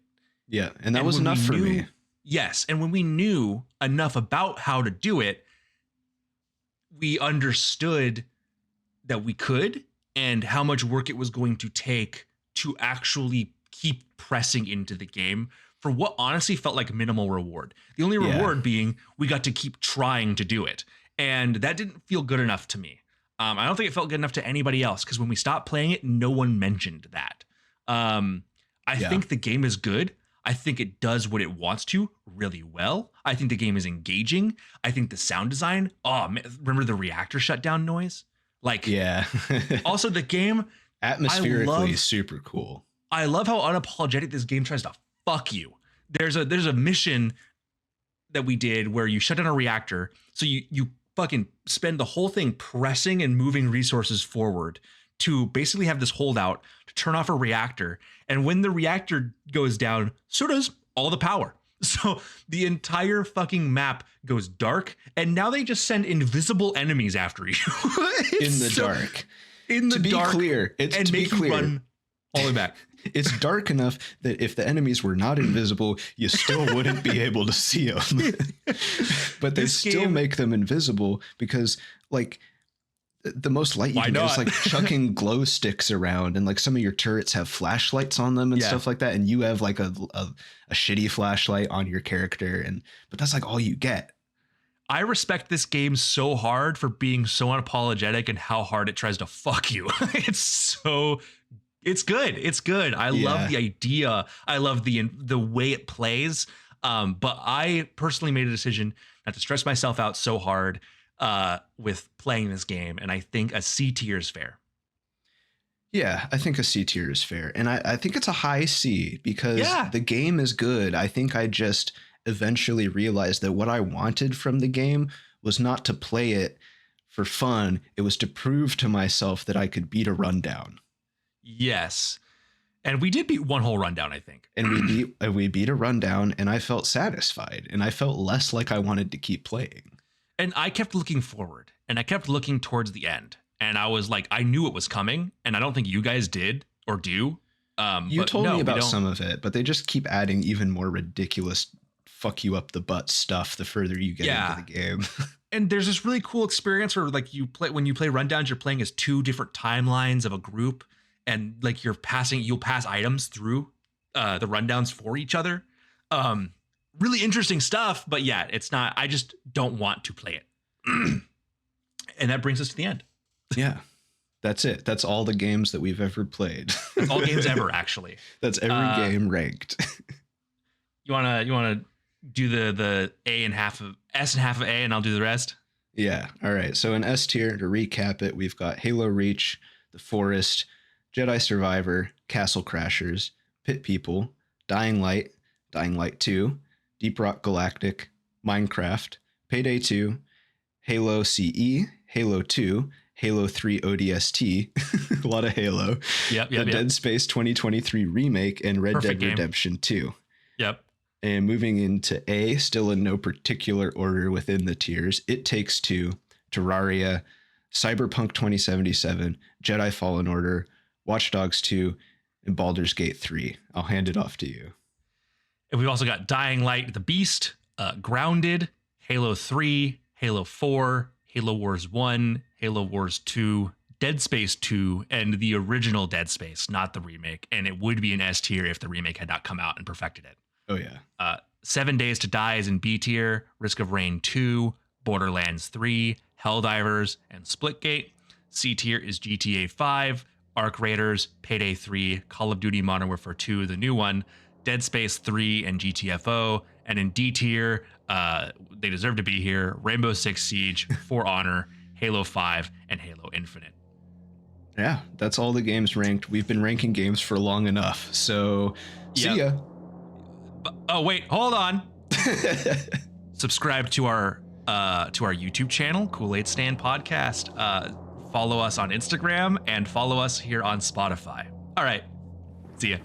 Yeah. And that was enough for me. Yes. And when we knew enough about how to do it, we understood that we could and how much work it was going to take to actually keep pressing into the game for what honestly felt like minimal reward. The only reward being we got to keep trying to do it. And that didn't feel good enough to me. I don't think it felt good enough to anybody else, because when we stopped playing it, no one mentioned that. I think the game is good. I think it does what it wants to really well. I think the game is engaging. I think the sound design. Oh, man, remember the reactor shutdown noise? Like, yeah. Also, the game atmospherically super cool. I love how unapologetic this game tries to fuck you. There's a mission that we did where you shut down a reactor, so you fucking spend the whole thing pressing and moving resources forward to basically have this holdout to turn off a reactor. And when the reactor goes down, so does all the power. So the entire fucking map goes dark, and now they just send invisible enemies after you. In the dark. In the dark. To be clear, and make you run all the way back. It's dark enough that if the enemies were not invisible, you still wouldn't be able to see them. But they still make them invisible because, like, the most light you Why can get is not? like chucking glow sticks around, and like some of your turrets have flashlights on them and Yeah. stuff like that, and you have like a shitty flashlight on your character, but that's like all you get. I respect this game so hard for being so unapologetic and how hard it tries to fuck you. It's good. It's good. I love the idea. I love the way it plays. But I personally made a decision not to stress myself out so hard with playing this game, and I think a C tier is fair. Yeah, I think a C tier is fair. And I think it's a high C because the game is good. I think I just eventually realized that what I wanted from the game was not to play it for fun. It was to prove to myself that I could beat a rundown. Yes. And we did beat one whole rundown, I think. And we beat a rundown, and I felt satisfied, and I felt less like I wanted to keep playing. And I kept looking forward, and I kept looking towards the end. And I was like, I knew it was coming, and I don't think you guys did or do. You told me about some of it, but they just keep adding even more ridiculous fuck you up the butt stuff the further you get into the game. And there's this really cool experience where like when you play rundowns, you're playing as two different timelines of a group, and like you'll pass items through the rundowns for each other. Really interesting stuff, but yeah, it's not, I just don't want to play it. And that brings us to the end. Yeah. That's it. That's all the games that we've ever played. That's all games ever, actually. That's every game ranked. You wanna do the A and half of S and half of A, and I'll do the rest? Yeah. All right. So in S tier, to recap it, we've got Halo Reach, The Forest, Jedi Survivor, Castle Crashers, Pit People, Dying Light 2, Deep Rock Galactic, Minecraft, Payday 2, Halo CE, Halo 2, Halo 3 ODST, a lot of Halo, Dead Space 2023 Remake, and Red Dead Redemption 2. Yep. And moving into A, still in no particular order within the tiers, It Takes Two, Terraria, Cyberpunk 2077, Jedi Fallen Order, Watch Dogs 2, and Baldur's Gate 3. I'll hand it off to you. And we've also got Dying Light, The Beast, Grounded, Halo 3, Halo 4, Halo Wars 1, Halo Wars 2, Dead Space 2, and the original Dead Space, not the remake. And it would be an S tier if the remake had not come out and perfected it. Oh, yeah. 7 Days to Die is in B tier, Risk of Rain 2, Borderlands 3, Helldivers, and Splitgate. C tier is GTA 5, Arc Raiders, Payday 3, Call of Duty Modern Warfare 2, the new one, Dead Space 3, and GTFO. And in D tier, they deserve to be here, Rainbow Six Siege, For Honor, Halo 5, and Halo Infinite. Yeah, that's all the games ranked. We've been ranking games for long enough, so see ya. Oh, wait, hold on. Subscribe to our YouTube channel, Koolaid Stand Podcast. Follow us on Instagram and follow us here on Spotify. All right. See ya.